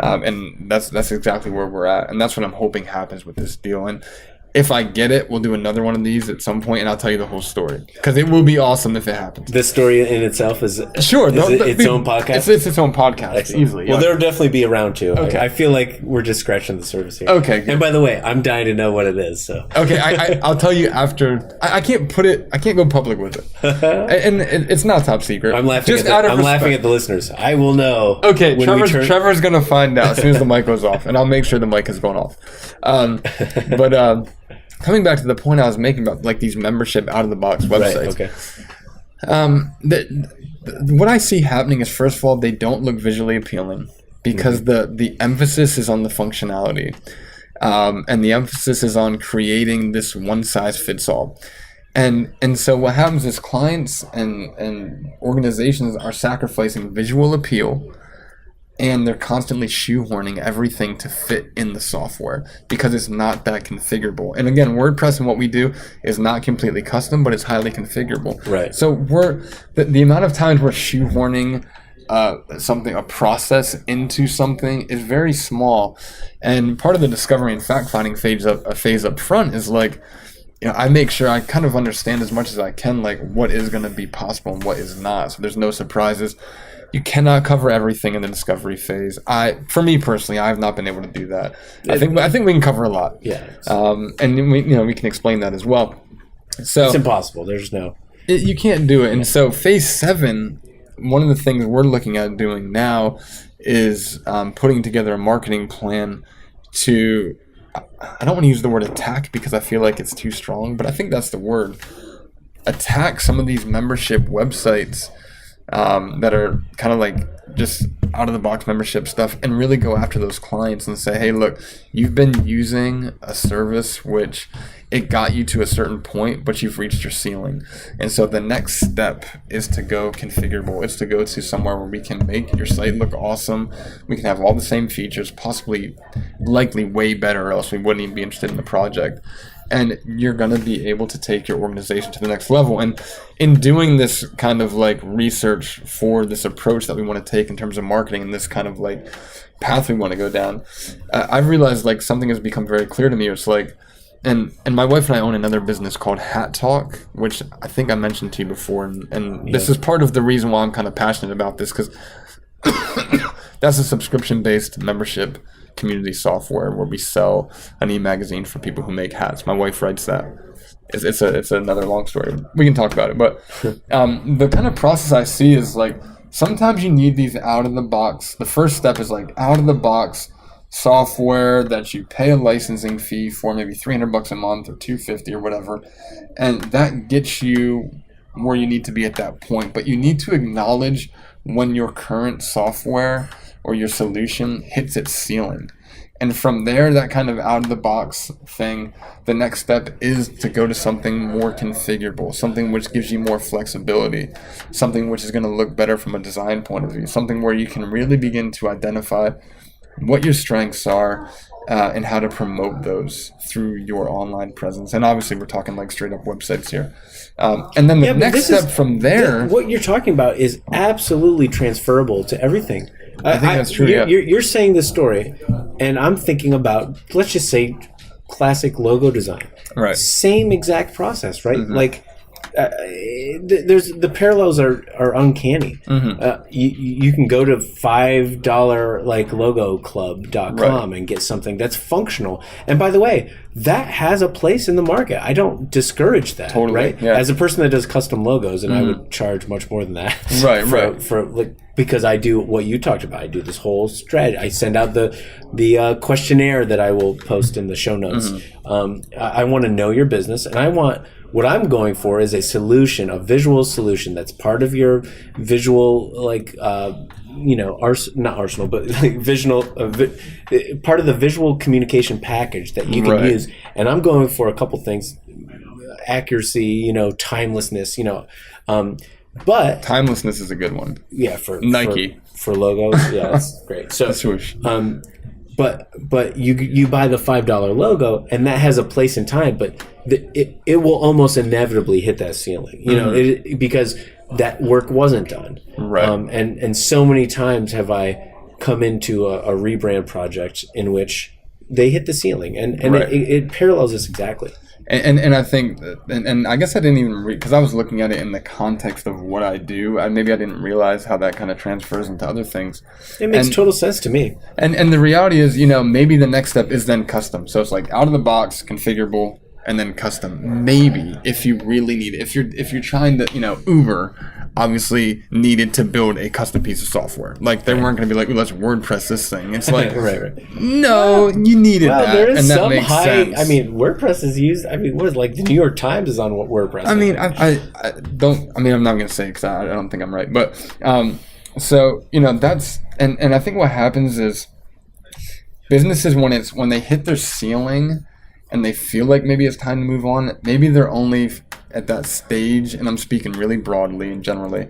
D: And that's exactly where we're at. And that's what I'm hoping happens with this deal. And if I get it, we'll do another one of these at some point, and I'll tell you the whole story. Because it will be awesome if it happens.
C: This story in itself is its own podcast?
D: It's its own podcast,
C: excellent. Easily. Well, there'll definitely be a round two.
D: Okay.
C: I feel like we're just scratching the surface here.
D: Okay, good.
C: And by the way, I'm dying to know what it is. So
D: okay, I'll tell you after. I can't go public with it. And it's not top secret.
C: I'm laughing at the listeners. I will know.
D: Okay, Trevor's going to find out as soon as the mic goes off, and I'll make sure the mic is going off. Coming back to the point I was making about these membership out of the box websites.
C: Right, okay.
D: What I see happening is, first of all, they don't look visually appealing because the emphasis is on the functionality, and the emphasis is on creating this one size fits all. And so what happens is clients and organizations are sacrificing visual appeal, and they're constantly shoehorning everything to fit in the software because it's not that configurable. And again, WordPress and what we do is not completely custom, but it's highly configurable.
C: Right.
D: So the amount of times we're shoehorning a process into something is very small. And part of the discovery and fact-finding phase up front is I make sure I kind of understand as much as I can, like what is going to be possible and what is not. So there's no surprises. You cannot cover everything in the discovery phase. For me personally, I have not been able to do that. I think we can cover a lot.
C: Yeah.
D: And we can explain that as well. So
C: it's impossible. There's no.
D: You can't do it. And so phase 7, one of the things we're looking at doing now is putting together a marketing plan to, I don't want to use the word attack because I feel like it's too strong, but I think that's the word. Attack some of these membership websites that are kind of like just out of the box membership stuff, and really go after those clients and say, hey, look, you've been using a service which it got you to a certain point, but you've reached your ceiling. And so the next step is to go configurable. It's to go to somewhere where we can make your site look awesome. We can have all the same features, likely way better, or else we wouldn't even be interested in the project. And you're going to be able to take your organization to the next level. And in doing this kind of like research for this approach that we want to take in terms of marketing and this kind of like path we want to go down, I've realized like something has become very clear to me. It's like, and my wife and I own another business called Hat Talk, which I think I mentioned to you before. And this is part of the reason why I'm kind of passionate about this, because that's a subscription-based membership community software where we sell an e-magazine for people who make hats. My wife writes that. It's another long story. We can talk about it. But the kind of process I see is like sometimes you need these out-of-the-box. The first step is like out-of-the-box software that you pay a licensing fee for, maybe $300 a month or $250 or whatever, and that gets you where you need to be at that point. But you need to acknowledge when your current software or your solution hits its ceiling. And from there, that kind of out-of-the-box thing, the next step is to go to something more configurable, something which gives you more flexibility, something which is going to look better from a design point of view, something where you can really begin to identify what your strengths are and how to promote those through your online presence. And obviously, we're talking like straight-up websites here. And then the next step from there...
C: What you're talking about is absolutely transferable to everything.
D: I think that's true,
C: You're saying this story, and I'm thinking about, let's just say, classic logo design.
D: Right.
C: Same exact process, right?
D: Mm-hmm.
C: Like, there's the parallels are uncanny. Mm-hmm. You can go to $5 like logoclub.com and get something that's functional. And by the way, that has a place in the market. I don't discourage that.
D: Totally,
C: right?
D: Yeah.
C: As a person that does custom logos, and I would charge much more than that.
D: Right.
C: For like, because I do what you talked about. I do this whole strategy. I send out the questionnaire that I will post in the show notes. Mm-hmm. I want to know your business, and what I'm going for is a solution, a visual solution that's part of your visual, like, not arsenal, but like visual, part of the visual communication package that you can use. And I'm going for a couple things: accuracy, timelessness, but
D: timelessness is a good one.
C: Yeah, for
D: Nike
C: for logos, yeah, that's great. So
D: swoosh.
C: But you buy the $5 logo, and that has a place in time, but it will almost inevitably hit that ceiling, because that work wasn't done.
D: Right.
C: And so many times have I come into a rebrand project in which they hit the ceiling, and it parallels this exactly.
D: And I think, and I guess I didn't even because I was looking at it in the context of what I do. Maybe I didn't realize how that kind of transfers into other things.
C: It makes total sense to me.
D: And the reality is, maybe the next step is then custom. So it's like out of the box, configurable, and then custom. Maybe if you really need it, if you're trying to, Uber obviously needed to build a custom piece of software. Like they weren't going to be like, let's WordPress this thing. It's like, no, you needed that,
C: there is
D: and that
C: some
D: makes
C: high.
D: sense.
C: I mean, WordPress is used. I mean, what is like the New York Times is on WordPress.
D: I mean, I don't. I mean, I'm not going to say because I don't think I'm right. But so that's and I think what happens is businesses when they hit their ceiling and they feel like maybe it's time to move on. Maybe they're only at that stage, and I'm speaking really broadly and generally,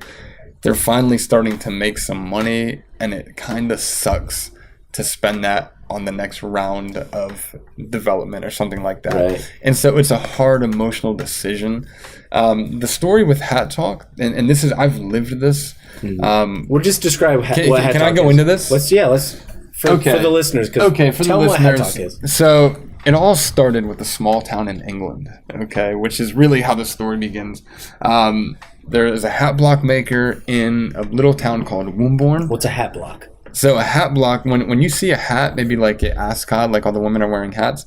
D: they're finally starting to make some money, and it kind of sucks to spend that on the next round of development or something like that.
C: Right.
D: And so it's a hard emotional decision. The story with Hat Talk, and this is, I've lived this.
C: We'll just describe what Hat Talk
D: Can I go into this?
C: Let's for the listeners.
D: Okay, for the listeners.
C: Tell them what Hat Talk is.
D: So it all started with a small town in England, okay, which is really how the story begins. There is a hat block maker in a little town called Womborne.
C: What's a hat block?
D: So a hat block, when you see a hat, maybe like at Ascot, like all the women are wearing hats,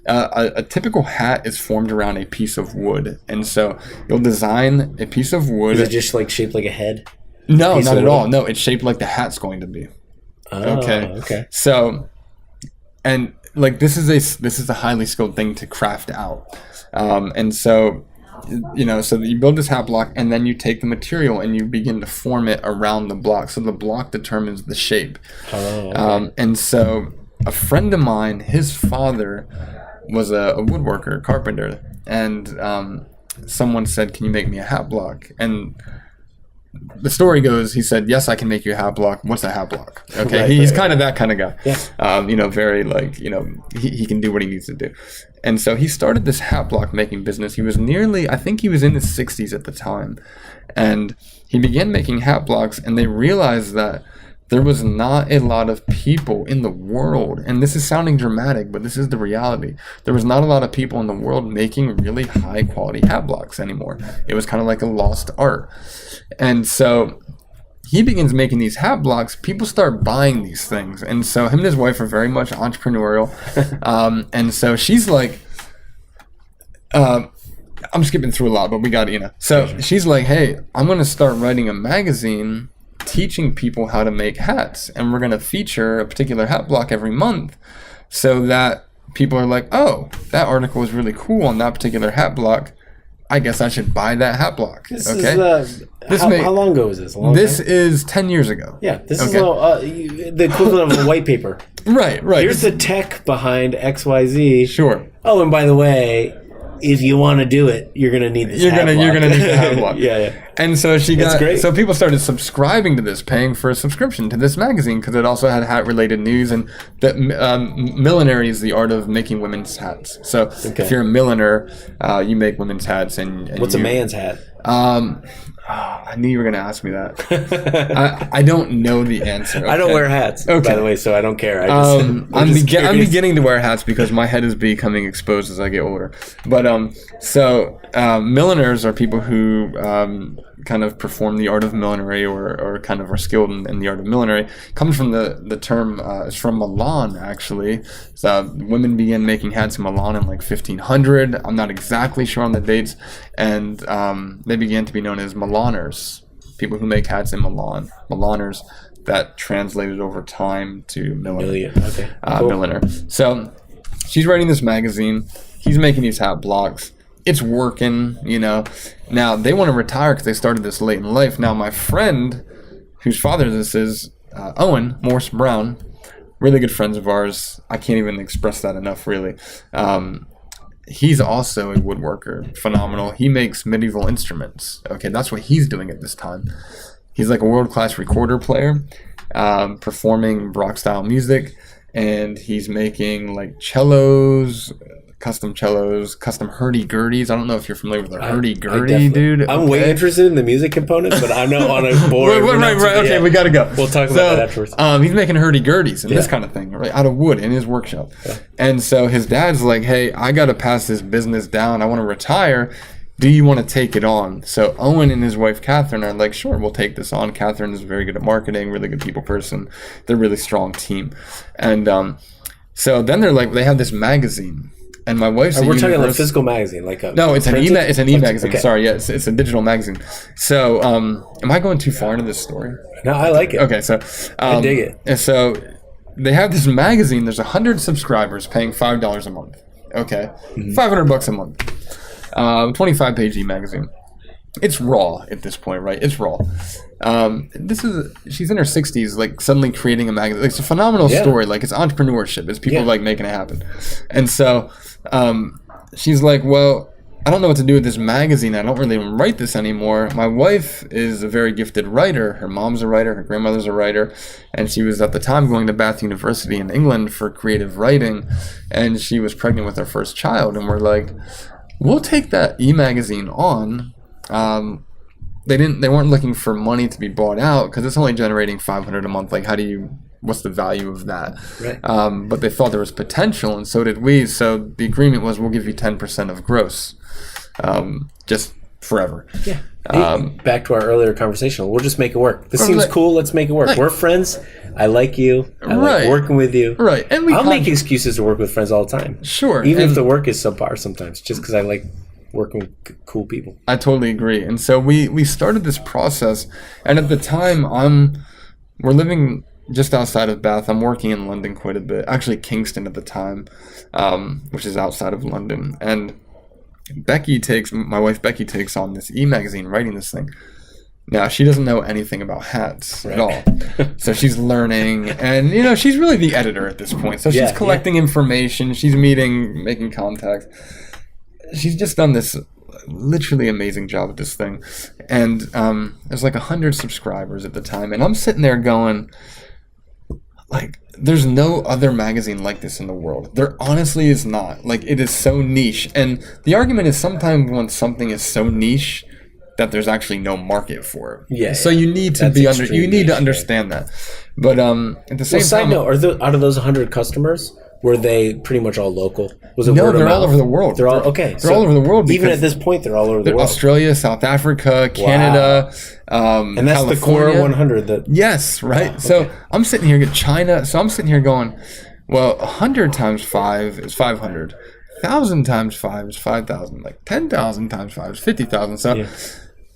D: a typical hat is formed around a piece of wood. And so you'll design a piece of wood.
C: Is it just like shaped like a head?
D: No, not at all. No, it's shaped like the hat's going to be.
C: Oh, okay.
D: So, and like this is a highly skilled thing to craft out. And so, so you build this hat block, and then you take the material and you begin to form it around the block. So the block determines the shape.
C: Oh, okay.
D: And so a friend of mine, his father was a woodworker, carpenter, and someone said, "Can you make me a hat block?" And the story goes, he said, "Yes, I can make you a hat block. What's a hat block?" Okay,
C: Right,
D: he's
C: right.
D: kind of that kind of guy.
C: Yeah.
D: Very like, he can do what he needs to do. And so he started this hat block making business. He was I think he was in his 60s at the time. And he began making hat blocks, and they realized that there was not a lot of people in the world, and this is sounding dramatic, but this is the reality. There was not a lot of people in the world making really high quality hat blocks anymore. It was kind of like a lost art. And so he begins making these hat blocks. People start buying these things. And so him and his wife are very much entrepreneurial. And so she's like, I'm skipping through a lot, but we got it, So she's like, "Hey, I'm going to start writing a magazine teaching people how to make hats, and we're going to feature a particular hat block every month so that people are like, oh, that article is really cool on that particular hat block. I guess I should buy that hat block."
C: How long ago is this?
D: This is 10 years ago.
C: Yeah, this is the equivalent of a white paper.
D: Right.
C: Here's the tech behind XYZ.
D: Sure.
C: Oh, and by the way, if you want to do it, you're gonna need this. You're gonna
D: need the hat block.
C: Yeah.
D: And so
C: great.
D: So people started subscribing to this, paying for a subscription to this magazine because it also had hat-related news, and that millinery is the art of making women's hats. So if you're a milliner, you make women's hats. And
C: what's a man's hat?
D: I knew you were going to ask me that. I don't know the answer. Okay?
C: I don't wear hats, by the way, so I don't care.
D: I'm beginning to wear hats because my head is becoming exposed as I get older. But milliners are people who kind of perform the art of millinery or kind of are skilled in the art of millinery. It comes from the term, it's from Milan, actually. So women began making hats in Milan in like 1500. I'm not exactly sure on the dates. And they began to be known as Milaners, people who make hats in Milan. Milaners, that translated over time to milliner.
C: Okay. Cool.
D: Milliner. So she's writing this magazine. He's making these hat blocks. It's working, Now, they want to retire because they started this late in life. Now, my friend, whose father this is, Owen Morse Brown, really good friends of ours. I can't even express that enough, really. He's also a woodworker. Phenomenal. He makes medieval instruments. Okay, that's what he's doing at this time. He's like a world-class recorder player, performing Baroque-style music, and he's making like cellos, custom hurdy-gurdies. I don't know if you're familiar with a hurdy-gurdy, dude.
C: I'm way interested in the music component, but I'm not on a board.
D: Right. Okay, we got to go.
C: We'll talk about that afterwards.
D: He's making hurdy-gurdies and this kind of thing, right, out of wood in his workshop. Yeah. And so his dad's like, "Hey, I got to pass this business down. I want to retire. Do you want to take it on?" So Owen and his wife, Catherine, are like, "Sure, we'll take this on." Catherine is very good at marketing, really good people person. They're a really strong team. And so then they have this magazine. And my wife's
C: we're talking like a physical magazine, like a
D: no, it's an e-magazine.
C: Okay.
D: Sorry, yeah, it's a digital magazine. So, am I going too far into this story?
C: No, I like it.
D: Okay, so
C: I dig it.
D: And so they have this magazine. There's 100 subscribers paying $5 a month. Okay, $500 a month. 25-page e-magazine. It's raw at this point, right? It's raw. She's in her 60s, like suddenly creating a magazine. Like, it's a phenomenal story. Like, it's entrepreneurship. It's people like making it happen. And so she's like, "Well, I don't know what to do with this magazine. I don't really write this anymore." My wife is a very gifted writer. Her mom's a writer. Her grandmother's a writer. And she was at the time going to Bath University in England for creative writing. And she was pregnant with her first child. And we're like, "We'll take that e-magazine on." They weren't looking for money to be bought out because it's only generating $500 a month. Like, how do you what's the value of that?
C: Right.
D: But they thought there was potential, and so did we. So the agreement was, we'll give you 10% of gross, just forever.
C: Yeah. Back to our earlier conversation. We'll just make it work. This seems cool. Let's make it work. We're friends. I like you. I like working with you.
D: Right. And
C: I'll make excuses to work with friends all the time.
D: Sure.
C: Even if the work is subpar sometimes, just because I like working with cool people.
D: I totally agree. And so we started this process, and at the time we're living just outside of Bath. I'm working in London quite a bit. Actually, Kingston at the time, which is outside of London. And my wife Becky takes on this e-magazine, writing this thing. Now, she doesn't know anything about hats at all. So she's learning, and, she's really the editor at this point. So she's collecting information, she's meeting, making contacts. She's just done this literally amazing job at this thing. And there's like 100 subscribers at the time. And I'm sitting there going, like, there's no other magazine like this in the world. There honestly is not. Like, it is so niche. And the argument is sometimes when something is so niche that there's actually no market for it.
C: Yeah.
D: So you need to to understand that. But at the same time,
C: side note, out of those 100 customers, were they pretty much all local? Was it
D: no,
C: word of
D: they're
C: mouth?
D: all over the world.
C: They're all okay.
D: They're all over the world.
C: Even at this point, they're all over the world.
D: Australia, South Africa, Canada,
C: and that's
D: California.
C: the core 100. That
D: yes, right.
C: Wow,
D: so I'm sitting here at China. So I'm sitting here going, well, 100 times 5 is 500. 1,000 times 5 is 5,000. Like 10,000 times 5 is 50,000. So,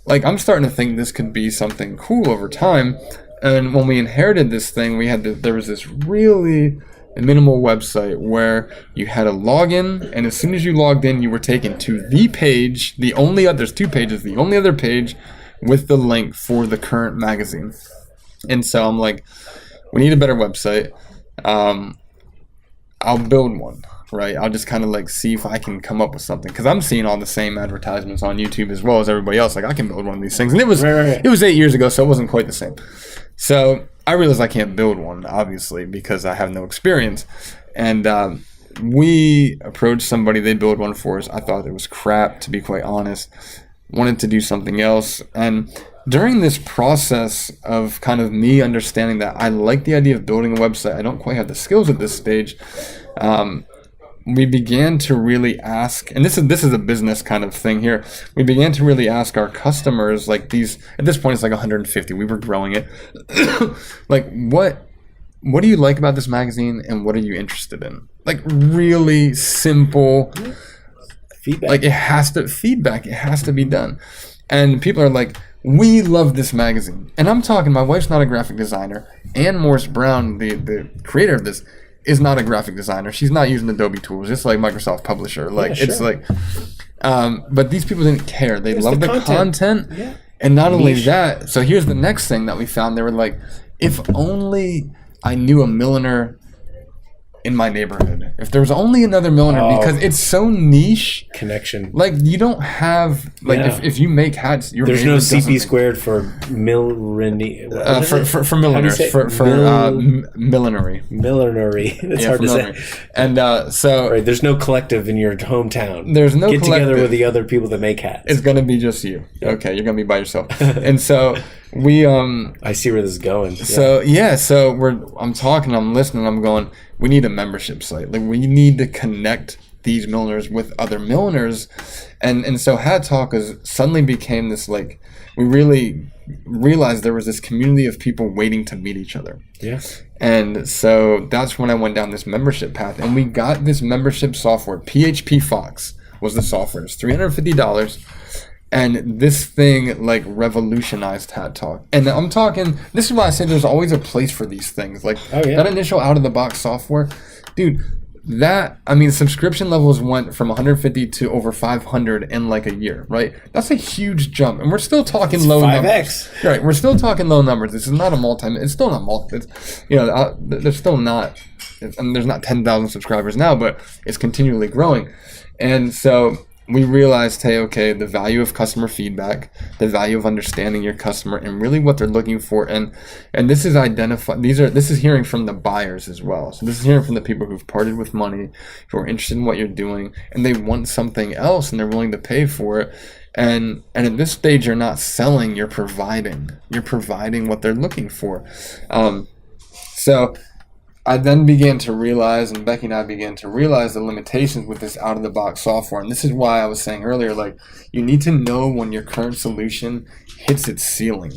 D: like, I'm starting to think this could be something cool over time. And when we inherited this thing, there was this really minimal website where you had a login, and as soon as you logged in, you were taken to the page. There's 2 pages. The only other page with the link for the current magazine. And so I'm like, we need a better website. I'll build one, right? I'll just kind of like see if I can come up with something, because I'm seeing all the same advertisements on YouTube as well as everybody else. Like, I can build one of these things, and it was 8 years ago, so it wasn't quite the same. So I realized I can't build one, obviously, because I have no experience. And we approached somebody. They built one for us. I thought it was crap, to be quite honest. Wanted to do something else. And during this process of kind of me understanding that I like the idea of building a website, I don't quite have the skills at this stage, we began to really ask, and this is a business kind of thing here. We began to really ask our customers, like these, at this point it's like 150. We were growing it. Like, what do you like about this magazine, and what are you interested in? Like, really simple
C: feedback.
D: Like, it has to be done. And people are like, we love this magazine. And I'm talking, my wife's not a graphic designer. Ann Morse Brown, the creator of this, is not a graphic designer. She's not using Adobe tools, just like Microsoft Publisher. Like, it's like, but these people didn't care. They loved the content. Yeah. And not only that, so here's the next thing that we found. They were like, if only I knew a milliner in my neighborhood. If there was only another milliner, because it's so niche.
C: Connection.
D: Like, you don't have, like, if you make hats,
C: there's no CP squared for millinery.
D: For milliners. Millinery.
C: Millinery. It's hard to say.
D: And so...
C: Right, there's no collective in your hometown.
D: There's no
C: Get
D: collective.
C: together with the other people that make hats.
D: It's going to be just you. Okay, you're going to be by yourself. And so... I
C: see where this is going.
D: So I'm talking, I'm listening, I'm going, we need a membership site. Like, we need to connect these milliners with other milliners. And so Hat Talk suddenly became this, like, we really realized there was this community of people waiting to meet each other.
C: Yes.
D: And so that's when I went down this membership path, and we got this membership software. PHP Fox was the software. It's $350. And this thing, like, revolutionized Hat Talk. And I'm talking, this is why I say there's always a place for these things. Like, that initial out-of-the-box software, dude, subscription levels went from 150 to over 500 in, like, a year, right? That's a huge jump. And we're still talking low
C: 5X.
D: numbers. Right, we're still talking low numbers. This is not a it's still not multi, there's still not, there's not 10,000 subscribers now, but it's continually growing. And so... we realized, the value of customer feedback, the value of understanding your customer and really what they're looking for. And this is this is hearing from the buyers as well. So this is hearing from the people who've parted with money, who are interested in what you're doing, and they want something else and they're willing to pay for it. And at this stage, you're not selling, you're providing. You're providing what they're looking for. So I then began to realize, and Becky and I began to realize the limitations with this out-of-the-box software. And this is why I was saying earlier, like, you need to know when your current solution hits its ceiling.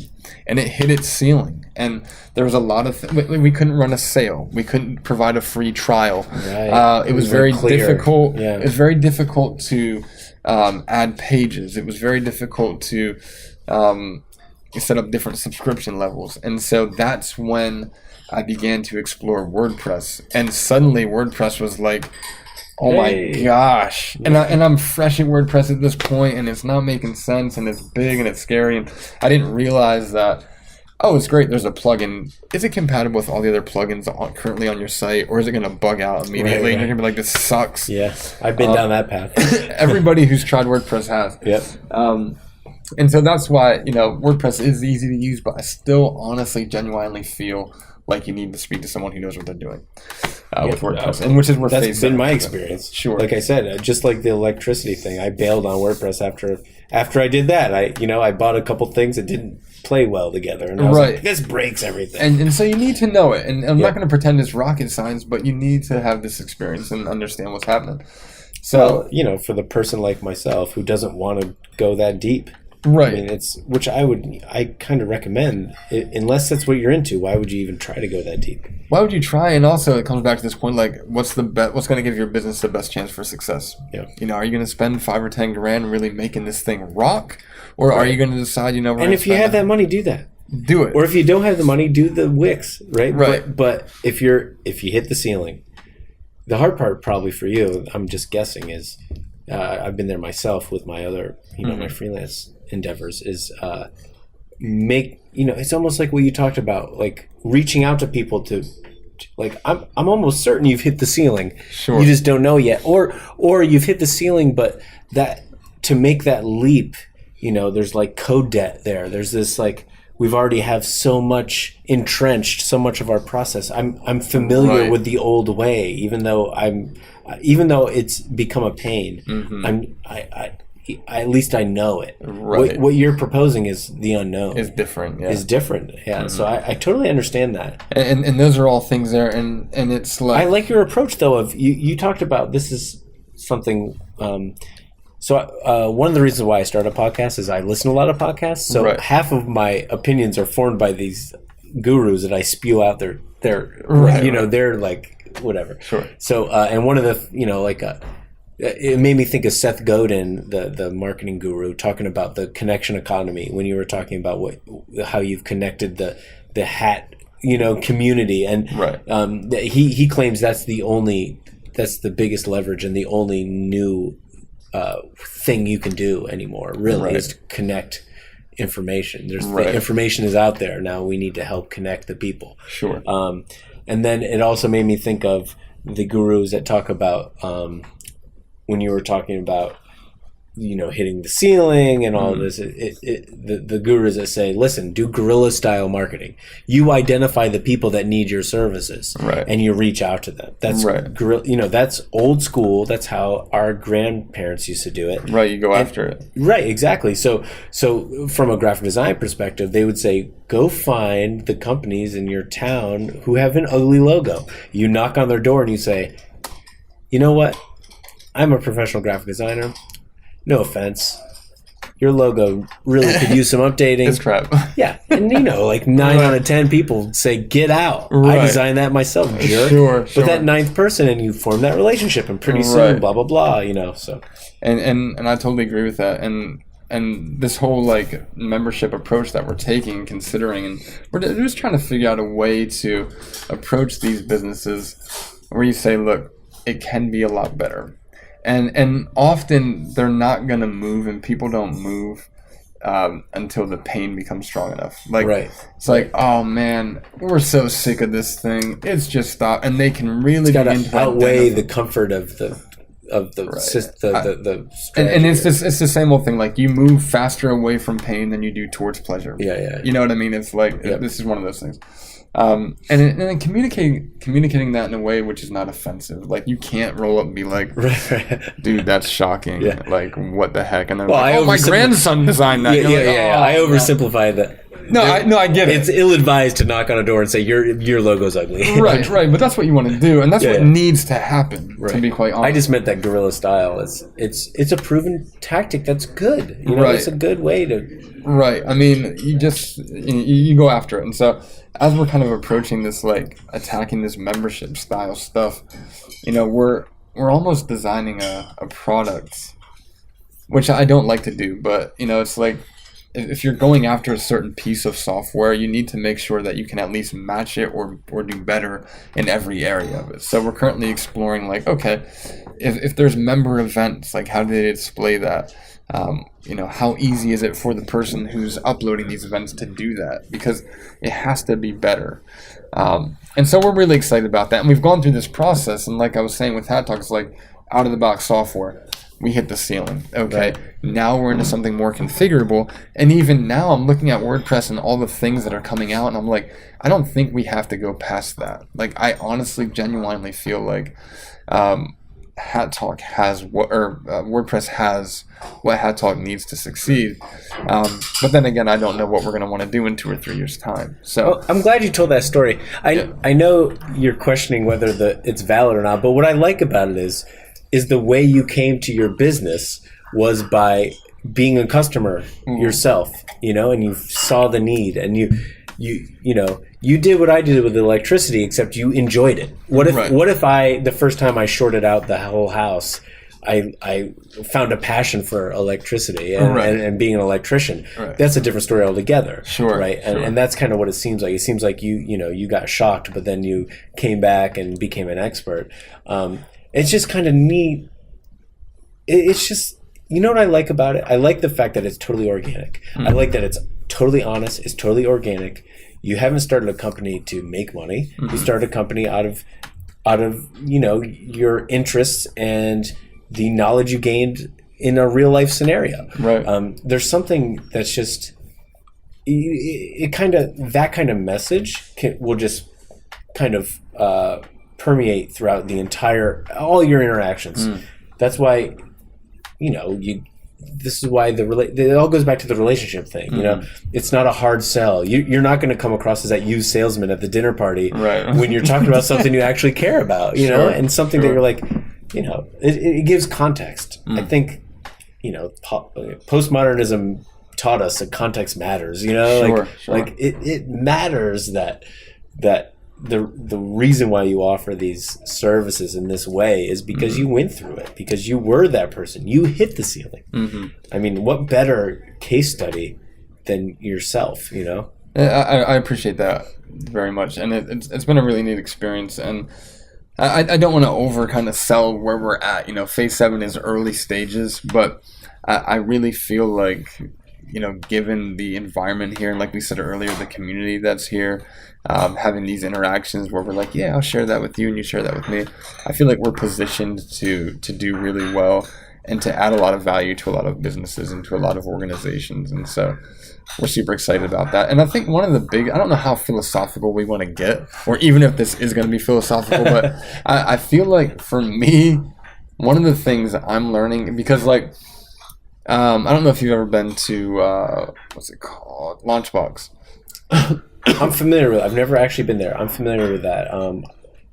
D: And it hit its ceiling. And there was a lot of we couldn't run a sale. We couldn't provide a free trial.
C: Right.
D: It was very difficult.
C: Yeah.
D: It was very difficult to add pages. It was very difficult to set up different subscription levels. And so that's when I began to explore WordPress. And suddenly WordPress was like, oh my gosh. And I'm fresh at WordPress at this point, and it's not making sense, and it's big and it's scary. And I didn't realize that, oh, it's great, there's a plugin. Is it compatible with all the other plugins currently on your site, or is it going to bug out immediately?
C: Right.
D: And you're going to be like, this sucks.
C: Yeah, I've been down that path.
D: Everybody who's tried WordPress has.
C: Yep.
D: And so that's why, WordPress is easy to use, but I still honestly, genuinely feel like you need to speak to someone who knows what they're doing with WordPress, and which is where
C: that's been my experience.
D: Sure.
C: Like I said, just like the electricity thing, I bailed on WordPress after I did that. I bought a couple things that didn't play well together, and I was like, this breaks everything.
D: And so you need to know it. And I'm not going to pretend it's rocket science, but you need to have this experience and understand what's happening. So,
C: for the person like myself who doesn't want to go that deep.
D: Right.
C: I mean, which I kind of recommend, unless that's what you're into. Why would you even try to go that deep?
D: Why would you try? And also, it comes back to this point: like, what's going to give your business the best chance for success?
C: Yeah.
D: Are you going to spend $5 or $10,000 really making this thing rock, or are you going to decide,
C: And if you have that money, do that.
D: Do it.
C: Or if you don't have the money, do the Wix, right?
D: Right.
C: But if you hit the ceiling, the hard part probably for you, I'm just guessing, is I've been there myself with my other, my freelance endeavors, is it's almost like what you talked about, like reaching out to people to like, I'm almost certain you've hit the ceiling.
D: Sure.
C: You just don't know yet, or you've hit the ceiling, but that to make that leap, there's like code debt there. There's this like, we've already have so much entrenched, so much of our process. I'm familiar with the old way, even though it's become a pain. Mm-hmm. At least I know it.
D: Right.
C: What you're proposing is the unknown.
D: Is different. Yeah.
C: Is different. Yeah. Mm-hmm. So I totally understand that.
D: And those are all things there. And it's like,
C: I like your approach though. Of you talked about, this is something. So one of the reasons why I started a podcast is I listen to a lot of podcasts. So half of my opinions are formed by these gurus that I spew out their they're like whatever.
D: Sure.
C: So and one of the it made me think of Seth Godin, the marketing guru, talking about the connection economy when you were talking about how you've connected the hat community, and he claims that's the biggest leverage and the only new thing you can do anymore, really, is to connect information. The information is out there now. We need to help connect the people.
D: Sure.
C: And then it also made me think of the gurus that talk about when you were talking about hitting the ceiling and all this, the gurus that say, listen, do guerrilla style marketing. You identify the people that need your services, and you reach out to them. That's that's old school. That's how our grandparents used to do it.
D: Right, you go after it.
C: Right, exactly. So from a graphic design perspective, they would say, go find the companies in your town who have an ugly logo. You knock on their door and you say, you know what? I'm a professional graphic designer. No offense. Your logo really could use some updating.
D: It's crap.
C: Yeah. And like 9 out of 10 people say, get out.
D: Right.
C: I designed that myself, jerk.
D: Sure.
C: But that 9th person, and you form that relationship, and pretty soon, blah, blah, blah, so.
D: And I totally agree with that. And this whole like membership approach that we're taking, considering, and we're just trying to figure out a way to approach these businesses where you say, look, it can be a lot better. And often they're not going to move, and people don't move until the pain becomes strong enough. Like, it's like, oh man, we're so sick of this thing. It's just stop. And they can really begin to
C: outweigh the comfort of the
D: and it's the same old thing. Like, you move faster away from pain than you do towards pleasure.
C: Yeah.
D: You know what I mean? It's like, this is one of those things. And then communicating that in a way which is not offensive. Like, you can't roll up and be like, dude, that's shocking. Yeah. Like, what the heck? And then my grandson designed that.
C: I oversimplify
D: I get it.
B: It's ill-advised to knock on a door and say your logo's ugly.
D: Right, but that's what you want to do, and that's what needs to happen.
B: Right.
D: To be quite honest,
B: I just meant that guerrilla style. It's a proven tactic that's good. You know, it's a good way to.
D: Right. I mean, you go after it, and so as we're kind of approaching this, like attacking this membership style stuff, you know, we're almost designing a product, which I don't like to do, but you know, it's like if you're going after a certain piece of software, you need to make sure that you can at least match it or do better in every area of it. So we're currently exploring, like, okay, if there's member events, like how do they display that? You know, how easy is it for the person who's uploading these events to do that? Because it has to be better. And so we're really excited about that. And we've gone through this process. And like I was saying with Hat Talks, like out of the box software, we hit the ceiling. Okay, now we're into something more configurable. And even now I'm looking at WordPress and all the things that are coming out. And I'm like, I don't think we have to go past that. Like, I honestly, genuinely feel like Hat Talk has WordPress has what Hat Talk needs to succeed. But then again, I don't know what we're going to want to do in 2 or 3 years' time. So
B: I'm glad you told that story. I know you're questioning whether it's valid or not, but what I like about it is the way you came to your business was by being a customer yourself, you know, and you saw the need, and you know, you did what I did with electricity, except you enjoyed it. What if the first time I shorted out the whole house, I found a passion for electricity and being an electrician? That's a different story altogether.
D: Sure.
B: Right. And that's kind of what it seems like. It seems like you got shocked, but then you came back and became an expert. It's just kind of neat. It's just, you know what I like about it? I like the fact that it's totally organic. I like that it's totally honest. It's totally organic. You haven't started a company to make money. You started a company out of you know, your interests and the knowledge you gained in a real life scenario.
D: Right.
B: There's something that's just that kind of message will just kind of permeate throughout all your interactions. That's why, you know, this is why it all goes back to the relationship thing. You know, it's not a hard sell. You're not going to come across as that used salesman at the dinner party when you're talking about something you actually care about, you know, and something that you're like, you know, it gives context. I think, you know, postmodernism taught us that context matters, you know, like it matters that the reason why you offer these services in this way is because you went through it, because you were that person. You hit the ceiling. I mean, what better case study than yourself, you know?
D: I appreciate that very much. And it's been a really neat experience. And I don't want to over kind of sell where we're at. You know, Phase 7 is early stages, but I really feel like, you know, given the environment here, and like we said earlier, the community that's here, having these interactions where we're like, yeah, I'll share that with you and you share that with me. I feel like we're positioned to do really well and to add a lot of value to a lot of businesses and to a lot of organizations. And so we're super excited about that. And I think one of the I don't know how philosophical we want to get, or even if this is going to be philosophical, but I feel like for me, one of the things that I'm learning, because like, I don't know if you've ever been to, what's it called? Launchbox.
B: I'm familiar with it. I've never actually been there. I'm familiar with that.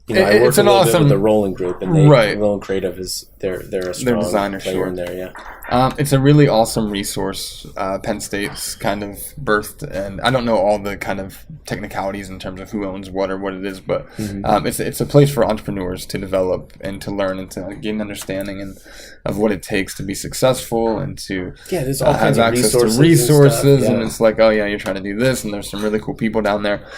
B: You know, I work a little bit with the Rolling Group, and Rolling Creative is they're a strong
D: designer
B: player in there.
D: Yeah, it's a really awesome resource. Penn State's kind of birthed, and I don't know all the kind of technicalities in terms of who owns what or what it is, but it's a place for entrepreneurs to develop and to learn and to gain understanding of what it takes to be successful and to
B: there's all kinds
D: have
B: of
D: access to resources. And it's like, oh yeah, you're trying to do this, and there's some really cool people down there.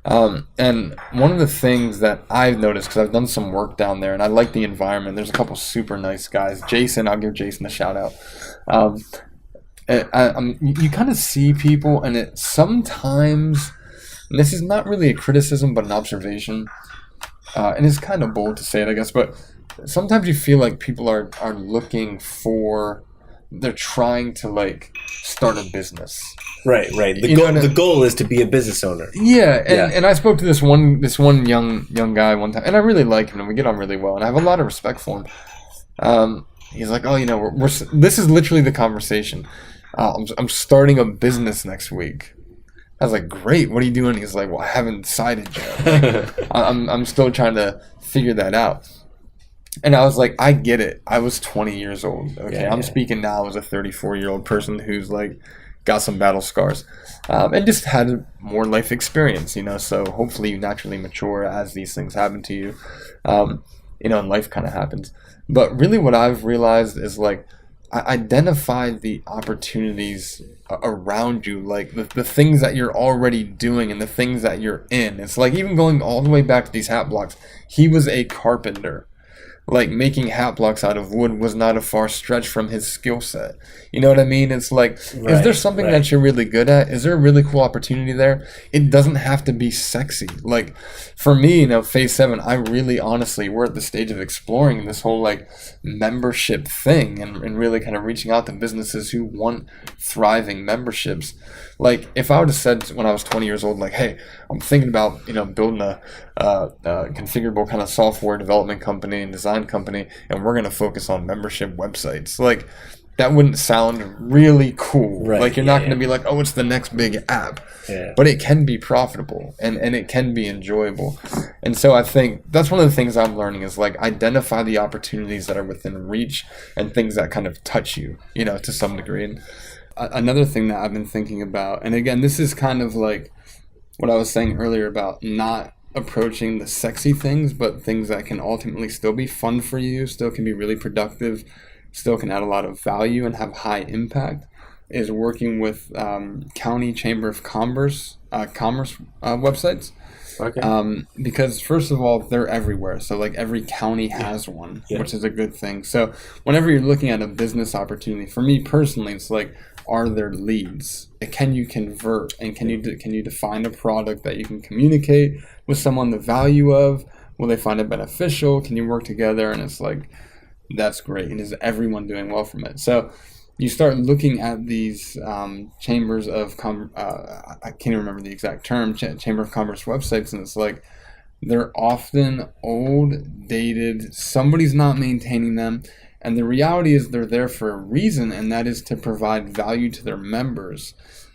D: And one of the things that I've noticed, because I've done some work down there and I like the environment, there's a couple super nice guys. Jason, I'll give Jason a shout out. You kind of see people, and it sometimes, and this is not really a criticism but an observation, and it's kind of bold to say it, I guess, but sometimes you feel like people are looking for, they're trying to like start a business.
B: Right. The goal is to be a business owner.
D: Yeah, and I spoke to this one young guy one time, and I really like him, and we get on really well, and I have a lot of respect for him. He's like, oh, you know, this is literally the conversation. I'm starting a business next week. I was like, great, what are you doing? He's like, well, I haven't decided yet. Like, I'm still trying to figure that out. And I was like, I get it. I was 20 years old. Okay, I'm speaking now as a 34-year-old person who's like got some battle scars, and just had more life experience, so hopefully you naturally mature as these things happen to you, and life kind of happens. But really what I've realized is like, I identified the opportunities around you, like the things that you're already doing and the things that you're in. It's like even going all the way back to these hat blocks. He was a carpenter. Like making hat blocks out of wood was not a far stretch from his skill set. You know what I mean? It's like, is there something that you're really good at? Is there a really cool opportunity there? It doesn't have to be sexy. Like for me, phase 7, I really honestly, we're at the stage of exploring this whole like membership thing and really kind of reaching out to businesses who want thriving memberships. Like if I would have said when I was 20 years old, like, hey, I'm thinking about, building a configurable kind of software development company and design company, and we're going to focus on membership websites. Like that wouldn't sound really cool. Right. Like you're not going to be like, oh, it's the next big app. Yeah. But it can be profitable and it can be enjoyable. And so I think that's one of the things I'm learning is like identify the opportunities that are within reach and things that kind of touch you, to some degree. And another thing that I've been thinking about, and again, this is kind of like what I was saying earlier about not approaching the sexy things, but things that can ultimately still be fun for you, still can be really productive, still can add a lot of value and have high impact, is working with county chamber of commerce websites. Okay. Because first of all, they're everywhere. So like every county has one, which is a good thing. So whenever you're looking at a business opportunity, for me personally, it's like, are there leads? Can you convert? And can you define a product that you can communicate with someone the value of? Will they find it beneficial? Can you work together? And it's like, that's great. And is everyone doing well from it? So you start looking at these chambers of I can't even remember the exact term, chamber of commerce websites, and it's like they're often old, dated, somebody's not maintaining them, and the reality is they're there for a reason, and that is to provide value to their members.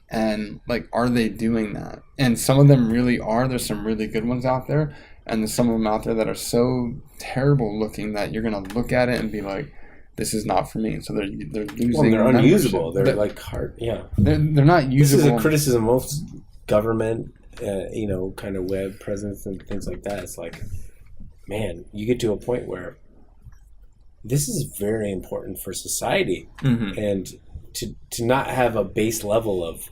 D: And like, are they doing that? And some of them really are. There's some really good ones out there, and there's some of them out there that are so terrible looking that you're gonna look at it and be like, this is not for me. So they're losing.
B: Well, they're unusable. They're like hard. Yeah.
D: They're not usable.
B: This is a criticism of government, kind of web presence and things like that. It's like, man, you get to a point where this is very important for society, and to not have a base level of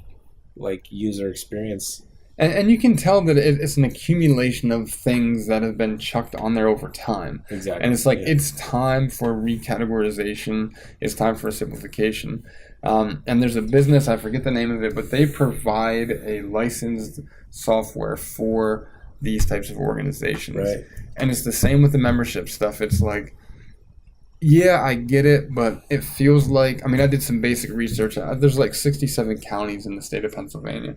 B: like user experience.
D: And you can tell that it's an accumulation of things that have been chucked on there over time.
B: Exactly.
D: And it's like, it's time for recategorization. It's time for simplification. And there's a business, I forget the name of it, but they provide a licensed software for these types of organizations.
B: Right.
D: And it's the same with the membership stuff. It's like, yeah, I get it, but it feels like, I did some basic research. There's like 67 counties in the state of Pennsylvania.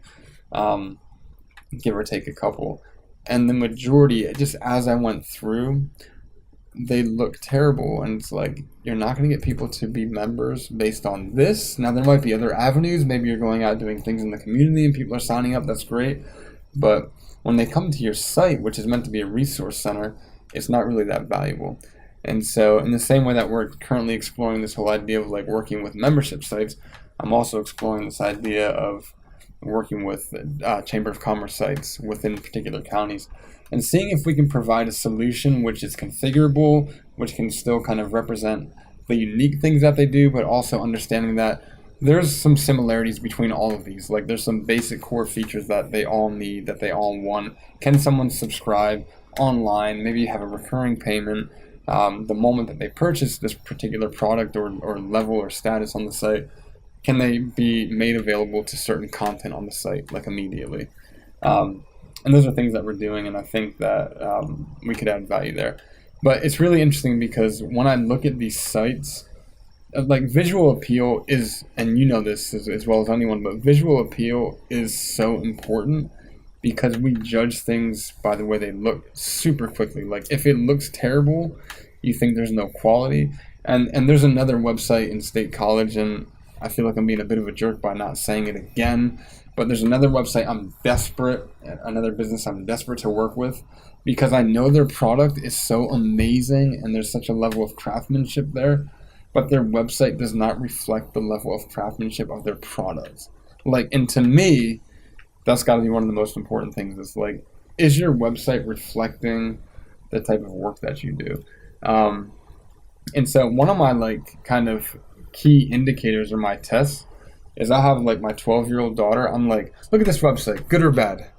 D: Give or take a couple, and the majority, just as I went through, they look terrible, and it's like, you're not going to get people to be members based on this. Now there might be other avenues, maybe you're going out doing things in the community and people are signing up, that's great, but when they come to your site, which is meant to be a resource center, it's not really that valuable. And so in the same way that we're currently exploring this whole idea of like working with membership sites, I'm also exploring this idea of working with Chamber of Commerce sites within particular counties and seeing if we can provide a solution which is configurable, which can still kind of represent the unique things that they do, but also understanding that there's some similarities between all of these. Like there's some basic core features that they all need, that they all want. Can someone subscribe online? Maybe you have a recurring payment. The moment that they purchase this particular product or level or status on the site, can they be made available to certain content on the site, like immediately? And those are things that we're doing, and I think that we could add value there. But it's really interesting because when I look at these sites, like visual appeal is, and you know this as well as anyone, but visual appeal is so important because we judge things by the way they look super quickly. Like if it looks terrible, you think there's no quality. And there's another website in State College, and I feel like I'm being a bit of a jerk by not saying it again, but there's another website another business I'm desperate to work with, because I know their product is so amazing and there's such a level of craftsmanship there, but their website does not reflect the level of craftsmanship of their products. Like, and to me, that's got to be one of the most important things. Is like, is your website reflecting the type of work that you do? And so one of my like kind of key indicators or my tests is I have like my 12-year-old daughter. I'm like, look at this website, good or bad?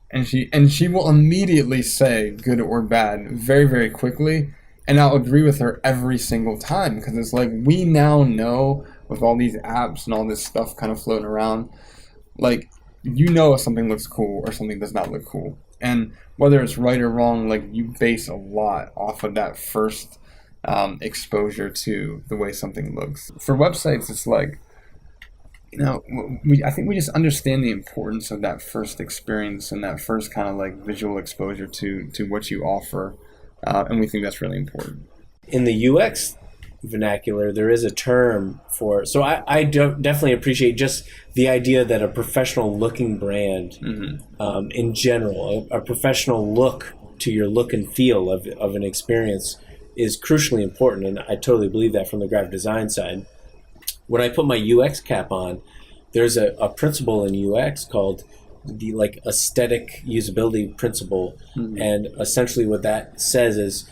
D: And she will immediately say good or bad very, very quickly. And I'll agree with her every single time, because it's like, we now know with all these apps and all this stuff kind of floating around, like, you know if something looks cool or something does not look cool. And whether it's right or wrong, like, you base a lot off of that first exposure to the way something looks. For websites, it's like, you know, I think we just understand the importance of that first experience and that first kind of like visual exposure to what you offer. And we think that's really important.
C: In the UX vernacular, there is a term for, so I definitely appreciate just the idea that a professional looking brand, in general, a professional look to your look and feel of an experience is crucially important. And I totally believe that from the graphic design side. When I put my UX cap on, there's a principle in UX called the like aesthetic usability principle. And essentially what that says is,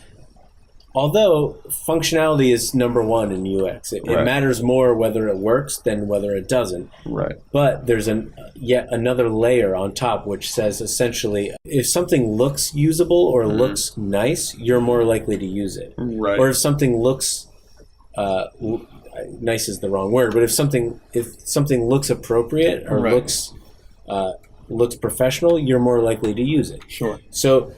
C: although functionality is number one in UX, it matters more whether it works than whether it doesn't.
D: Right.
C: But there's yet another layer on top, which says essentially, if something looks usable or looks nice, you're more likely to use it.
D: Right.
C: Or if something looks nice is the wrong word, but if something looks appropriate or looks professional, you're more likely to use it.
D: Sure.
C: So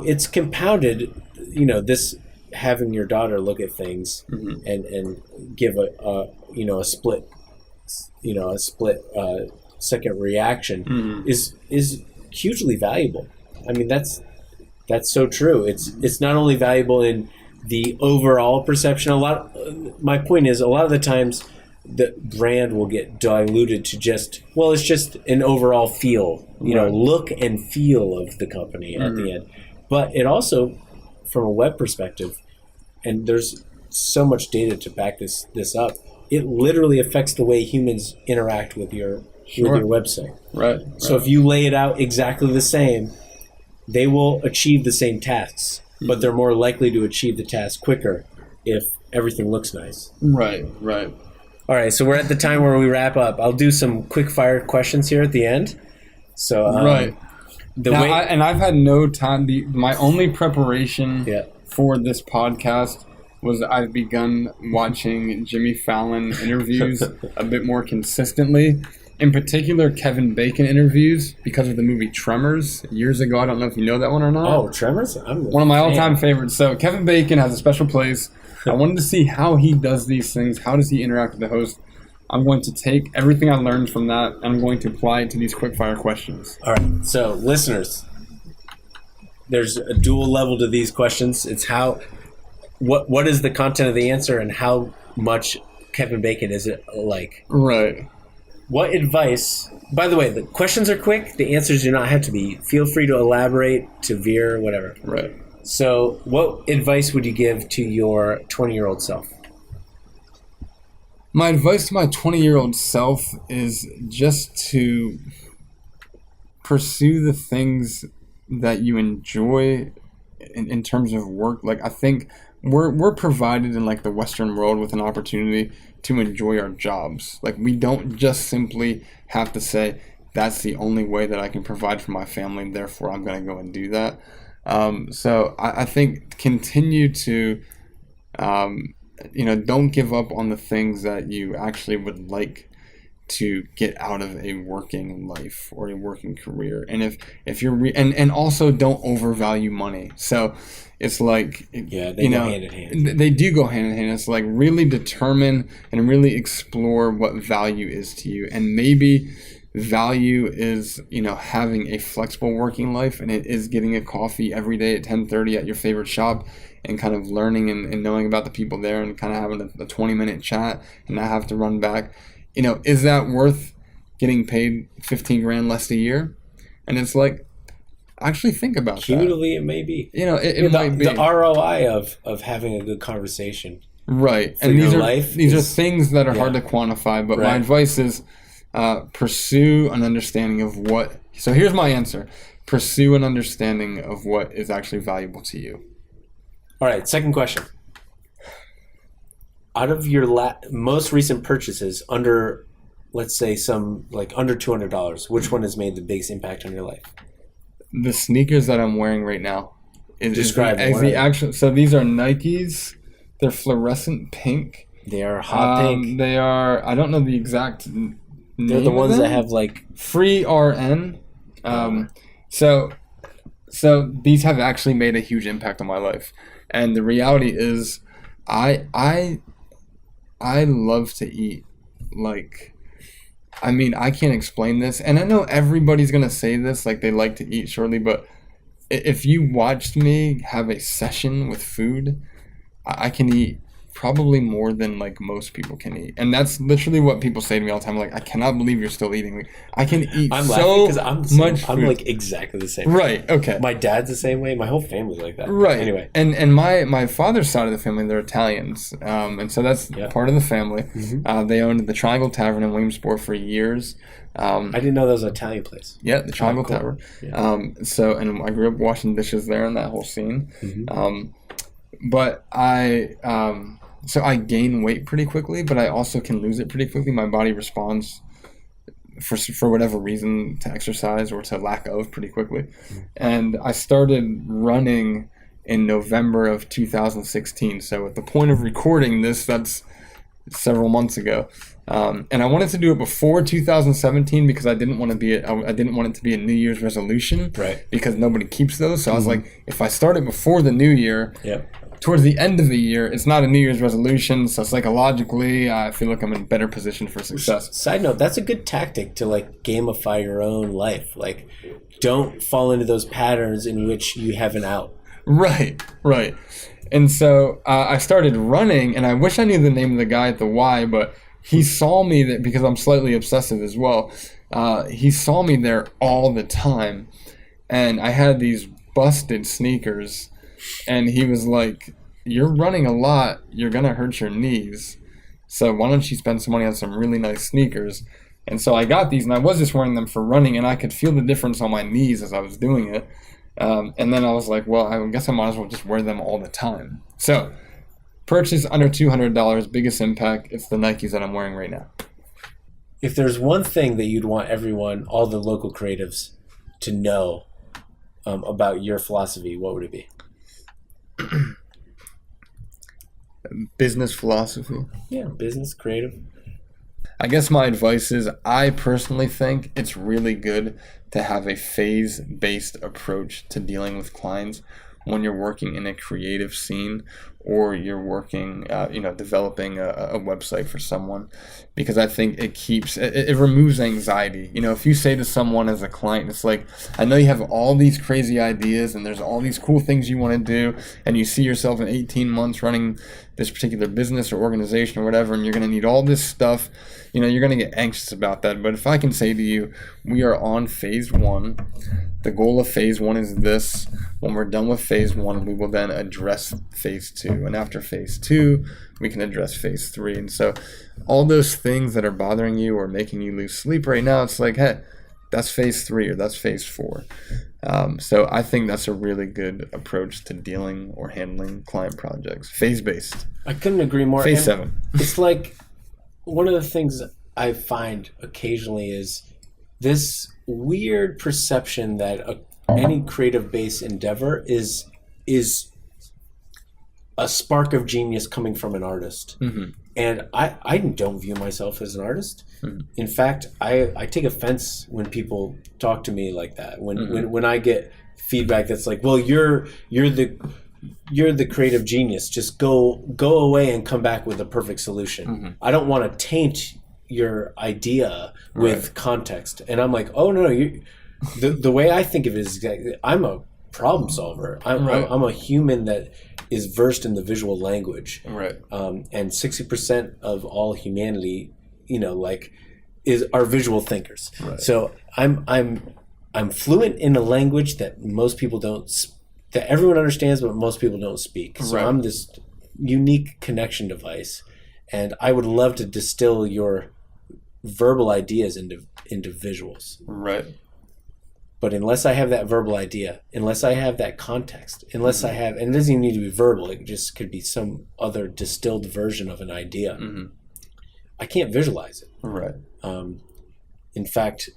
C: it's compounded, you know, this having your daughter look at things and give a split second reaction is hugely valuable. I mean, that's so true. It's not only valuable in the overall perception. My point is, a lot of the times the brand will get diluted to just, well, it's just an overall feel, look and feel of the company at the end. But it also, from a web perspective, and there's so much data to back this up, it literally affects the way humans interact with your website.
D: Right.
C: So if you lay it out exactly the same, they will achieve the same tasks, but they're more likely to achieve the task quicker if everything looks nice.
D: Right.
C: All right, so we're at the time where we wrap up. I'll do some quick fire questions here at the end. So
D: I've had no time. My only preparation for this podcast was I've begun watching Jimmy Fallon interviews a bit more consistently. In particular, Kevin Bacon interviews, because of the movie Tremors years ago. I don't know if you know that one or not.
C: Oh, Tremors?
D: One of my all-time favorites. So Kevin Bacon has a special place. I wanted to see how he does these things. How does he interact with the host? I'm going to take everything I learned from that, and I'm going to apply it to these quick-fire questions.
C: All right. So, listeners, there's a dual level to these questions. It's what is the content of the answer, and how much Kevin Bacon is it like?
D: Right.
C: What advice, by the way, the questions are quick, the answers do not have to be. Feel free to elaborate, to veer, whatever.
D: Right.
C: So what advice would you give to your 20-year-old self?
D: My advice to my 20-year-old self is just to pursue the things that you enjoy in terms of work. Like, I think we're provided in like the Western world with an opportunity to enjoy our jobs. Like, we don't just simply have to say, that's the only way that I can provide for my family, therefore I'm going to go and do that. So I think continue to, don't give up on the things that you actually would like to get out of a working life or a working career. And if you're and also don't overvalue money. So it's like,
C: they go hand in hand.
D: They do go hand in hand. It's like, really determine and really explore what value is to you. And maybe value is, having a flexible working life, and it is getting a coffee every day at 10:30 at your favorite shop and kind of learning and knowing about the people there and kind of having a 20-minute chat and not have to run back. Is that worth getting paid 15 grand less a year. And it's like, actually think about that.
B: Cumulatively, it may be.
D: It might be.
B: The ROI of having a good conversation.
D: Right.
B: And these are
D: things that are hard to quantify, but my advice is pursue an understanding of what. So here's my answer. Pursue an understanding of what is actually valuable to you.
B: All right, second question. Out of your most recent purchases under, let's say, under $200, which one has made the biggest impact on your life?
D: The sneakers that I'm wearing right now.
B: Describe
D: So these are Nikes. They're fluorescent pink.
B: They are hot pink.
D: They are, I don't know the exact name.
B: They're the ones that have
D: Free RN. So these have actually made a huge impact on my life. And the reality is I love to eat. I can't explain this. And I know everybody's going to say this, they like to eat shortly, but if you watched me have a session with food, I can eat probably more than most people can eat. And that's literally what people say to me all the time. I cannot believe you're still eating. I can eat
B: I'm
D: so
B: because I'm
D: much food.
B: I'm exactly the same.
D: Right, okay.
B: My dad's the same way. My whole family's like that.
D: Right.
B: Anyway.
D: And my father's side of the family, they're Italians. And so that's part of the family.
B: Mm-hmm.
D: They owned the Triangle Tavern in Williamsport for years.
B: I didn't know that was an Italian place.
D: Yeah, the Triangle Tavern.
B: Yeah.
D: And I grew up washing dishes there in that whole scene.
B: Mm-hmm.
D: But so I gain weight pretty quickly, but I also can lose it pretty quickly. My body responds for whatever reason to exercise or to lack of pretty quickly. Mm-hmm. And I started running in November of 2016. So at the point of recording this, that's several months ago. And I wanted to do it before 2017 because I didn't want it to be a New Year's resolution,
B: right? Because
D: nobody keeps those. So I was like, if I start it before the New Year, towards the end of the year, it's not a New Year's resolution. So psychologically, I feel like I'm in a better position for success.
B: Side note: that's a good tactic to gamify your own life. Don't fall into those patterns in which you have an out.
D: Right. And so I started running, and I wish I knew the name of the guy at the Y, but he saw me that because I'm slightly obsessive as well. He saw me there all the time, and I had these busted sneakers, and he was like, "You're running a lot. You're gonna hurt your knees. So why don't you spend some money on some really nice sneakers?" And so I got these, and I was just wearing them for running, and I could feel the difference on my knees as I was doing it. And then I was like, well, I guess I might as well just wear them all the time. So, purchase under $200, biggest impact, it's the Nikes that I'm wearing right now.
B: If there's one thing that you'd want everyone, all the local creatives, to know about your philosophy, what would it be?
D: Business philosophy.
B: Yeah, business, creative.
D: I guess my advice is I personally think it's really good to have a phase-based approach to dealing with clients when you're working in a creative scene or you're working, developing a website for someone, because I think it removes anxiety. If you say to someone as a client, it's like, I know you have all these crazy ideas and there's all these cool things you want to do, and you see yourself in 18 months running this particular business or organization or whatever, and you're going to need all this stuff, you're going to get anxious about that. But if I can say to you, we are on phase 1. The goal of phase 1 is this. When we're done with phase 1, we will then address phase 2. And after phase 2, we can address phase 3. And so all those things that are bothering you or making you lose sleep right now, it's like, hey, that's phase 3 or that's phase 4. So I think that's a really good approach to dealing or handling client projects. Phase-based.
B: I couldn't agree more.
D: Phase 7.
B: It's like one of the things I find occasionally is this weird perception that any creative-based endeavor is a spark of genius coming from an artist.
D: Mm-hmm.
B: And I don't view myself as an artist. Mm-hmm. In fact, I take offense when people talk to me like that. When I get feedback that's like, well, you're the creative genius. Just go away and come back with a perfect solution. Mm-hmm. I don't want to taint your idea with context. And I'm like, oh no, the way I think of it is exactly, I'm a problem solver. I'm a human that is versed in the visual language.
D: Right.
B: And 60% of all humanity, are visual thinkers.
D: Right.
B: So I'm fluent in a language that most people don't, that everyone understands, but most people don't speak. So
D: Right.
B: I'm this unique connection device, and I would love to distill your verbal ideas into visuals.
D: Right.
B: But unless I have that verbal idea, unless I have that context, unless I have, and it doesn't even need to be verbal, it just could be some other distilled version of an idea. I can't visualize it.
D: Right.
B: In fact,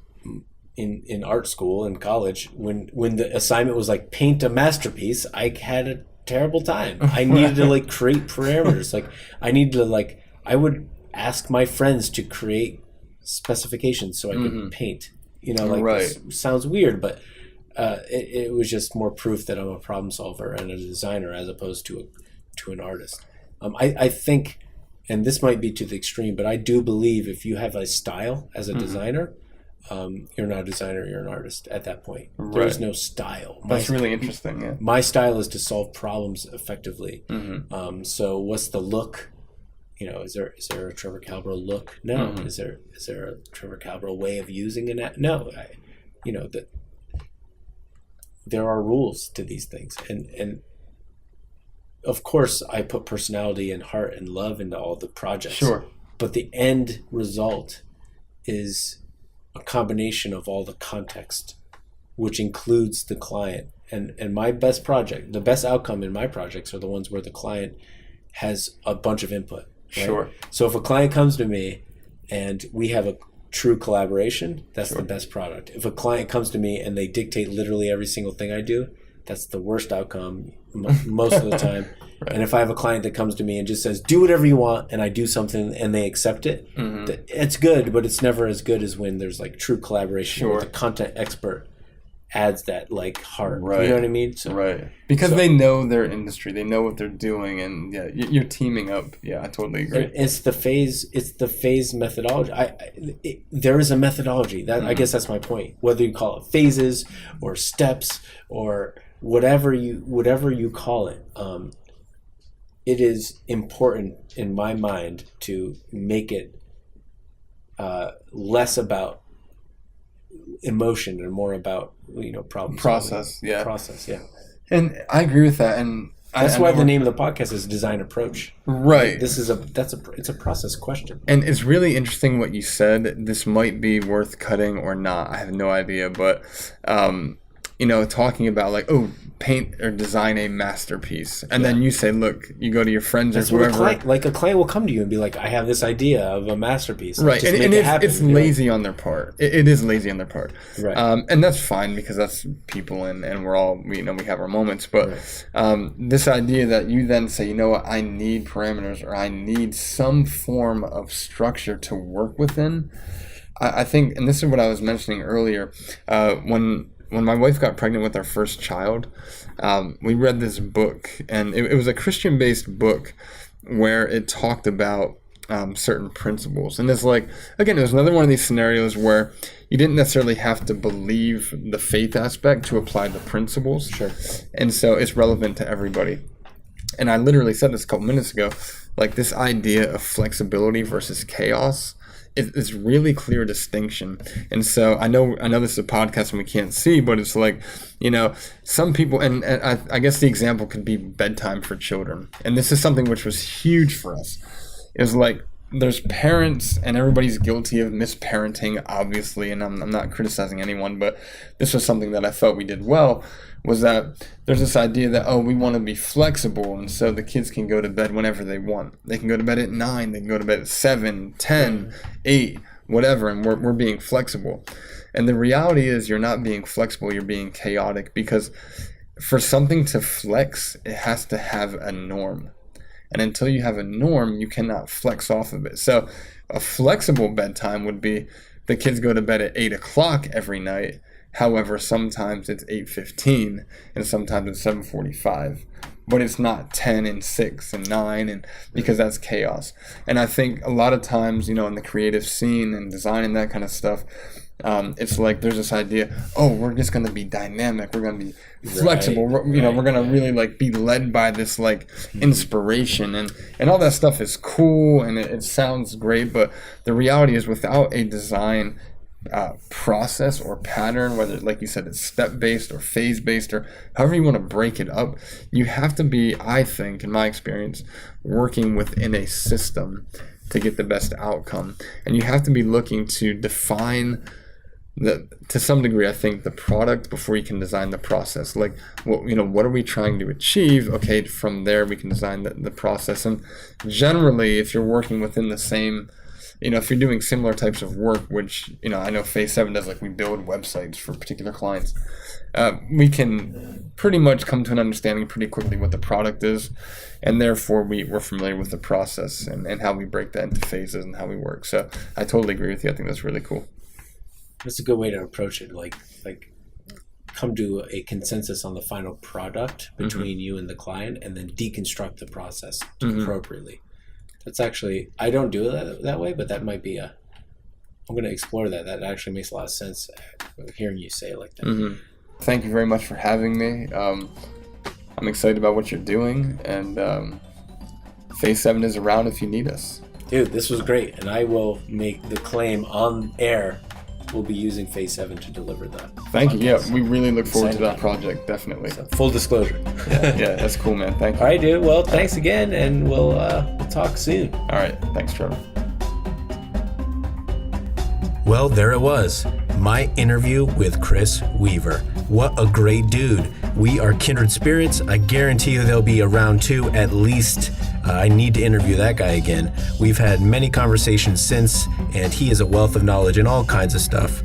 B: in art school in college, when the assignment was like paint a masterpiece, I had a terrible time. I needed to like create parameters. Like I needed to like, I would ask my friends to create specifications so I could paint. You know, like
D: Right.
B: this sounds weird, but it was just more proof that I'm a problem solver and a designer as opposed to an artist. I think, and this might be to the extreme, but I do believe if you have a style as a designer, you're not a designer, you're an artist at that point.
D: Right.
B: There is no style.
D: That's really interesting. Yeah.
B: My style is to solve problems effectively. So what's the look? You know, is there a Trevor Calabro look? No. Is there a Trevor Calabro way of using an app? No. There are rules to these things, and of course I put personality and heart and love into all the projects.
D: Sure.
B: But the end result is a combination of all the context, which includes the client. And my best project, the best outcome in my projects are the ones where the client has a bunch of input. Right?
D: Sure.
B: So if a client comes to me and we have a true collaboration, that's the best product. If a client comes to me and they dictate literally every single thing I do, that's the worst outcome most of the time. Right. And if I have a client that comes to me and just says, do whatever you want, and I do something and they accept it, it's good, but it's never as good as when there's like true collaboration where the content expert adds that like heart.
D: Right.
B: You know what I mean? So,
D: right. Because they know their industry, they know what they're doing, and yeah, you're teaming up. Yeah, I totally agree.
B: It's the phase methodology. There is a methodology. That I guess that's my point. Whether you call it phases or steps or whatever you call it, it is important in my mind to make it less about emotion and more about problem
D: process.
B: solving.
D: Yeah,
B: process. Yeah,
D: and I agree with that. And
B: that's why the name of the podcast is Design Approach.
D: Right.
B: It's a process question.
D: And it's really interesting what you said. This might be worth cutting or not. I have no idea, but talking about like, paint or design a masterpiece, and then you say, look, you go to your friends or whoever.
B: A client will come to you and be like, I have this idea of a masterpiece.
D: Right, and it's lazy on their part. It is lazy on their part.
B: Right.
D: And that's fine because that's people, and we're all we have our moments. But this idea that you then say, you know what, I need parameters or I need some form of structure to work within. I think, and this is what I was mentioning earlier, when my wife got pregnant with our first child, we read this book, and it was a Christian-based book where it talked about certain principles. And it's like, again, it was another one of these scenarios where you didn't necessarily have to believe the faith aspect to apply the principles.
B: Sure.
D: And so it's relevant to everybody. And I literally said this a couple minutes ago, like this idea of flexibility versus chaos. It's really clear distinction. And so I know this is a podcast and we can't see, but it's like, some people, and I guess the example could be bedtime for children. And this is something which was huge for us. It was like, there's parents, and everybody's guilty of misparenting, obviously, and I'm not criticizing anyone, but this was something that I felt we did well, was that there's this idea that, we want to be flexible, and so the kids can go to bed whenever they want. They can go to bed at 9, they can go to bed at 7, 10, 8, whatever, and we're being flexible. And the reality is you're not being flexible, you're being chaotic, because for something to flex, it has to have a norm. And until you have a norm, you cannot flex off of it. So a flexible bedtime would be the kids go to bed at 8 o'clock every night. However, sometimes it's 8:15 and sometimes it's 7:45. But it's not 10 and 6 and 9, and because that's chaos. And I think a lot of times, in the creative scene and design and that kind of stuff, It's like there's this idea, oh, we're just going to be dynamic, we're going to be flexible, we're going to really like be led by this like inspiration, and all that stuff is cool and it sounds great, but the reality is without a design process or pattern, whether like you said it's step-based or phase-based or however you want to break it up, you have to be, I think in my experience, working within a system to get the best outcome. And you have to be looking to define to some degree, I think, the product before you can design the process. Like, what are we trying to achieve? Okay, from there we can design the process. And generally, if you're working within the same, if you're doing similar types of work, which, I know Phase 7 does, like we build websites for particular clients, we can pretty much come to an understanding pretty quickly what the product is, and therefore we're familiar with the process and how we break that into phases and how we work. So I totally agree with you. I think that's really cool.
B: That's a good way to approach it. Like come to a consensus on the final product between you and the client, and then deconstruct the process appropriately. That's actually, I don't do it that way, but that might be I'm going to explore that. That actually makes a lot of sense hearing you say it like that.
D: Thank you very much for having me. I'm excited about what you're doing, and Phase 7 is around if you need us.
B: Dude, this was great, and I will make the claim on air. We'll be using Phase 7 to deliver that.
D: Thank you. Yeah, we really look forward to that project, definitely.
B: So, full disclosure.
D: Yeah, that's cool, man. Thank you.
B: All right, dude. Well, thanks again, and we'll talk soon.
D: All right. Thanks, Trevor.
B: Well, there it was. My interview with Chris Weaver. What a great dude. We are kindred spirits. I guarantee you there'll be a round 2 at least. I need to interview that guy again. We've had many conversations since, and he is a wealth of knowledge in all kinds of stuff.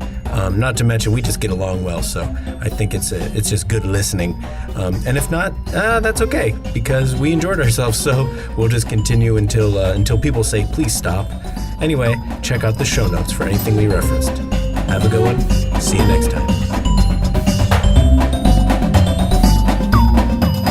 B: Not to mention, we just get along well, so I think it's just good listening. And if not, that's okay, because we enjoyed ourselves, so we'll just continue until people say, please stop. Anyway, check out the show notes for anything we referenced. Have a good one. See you next time.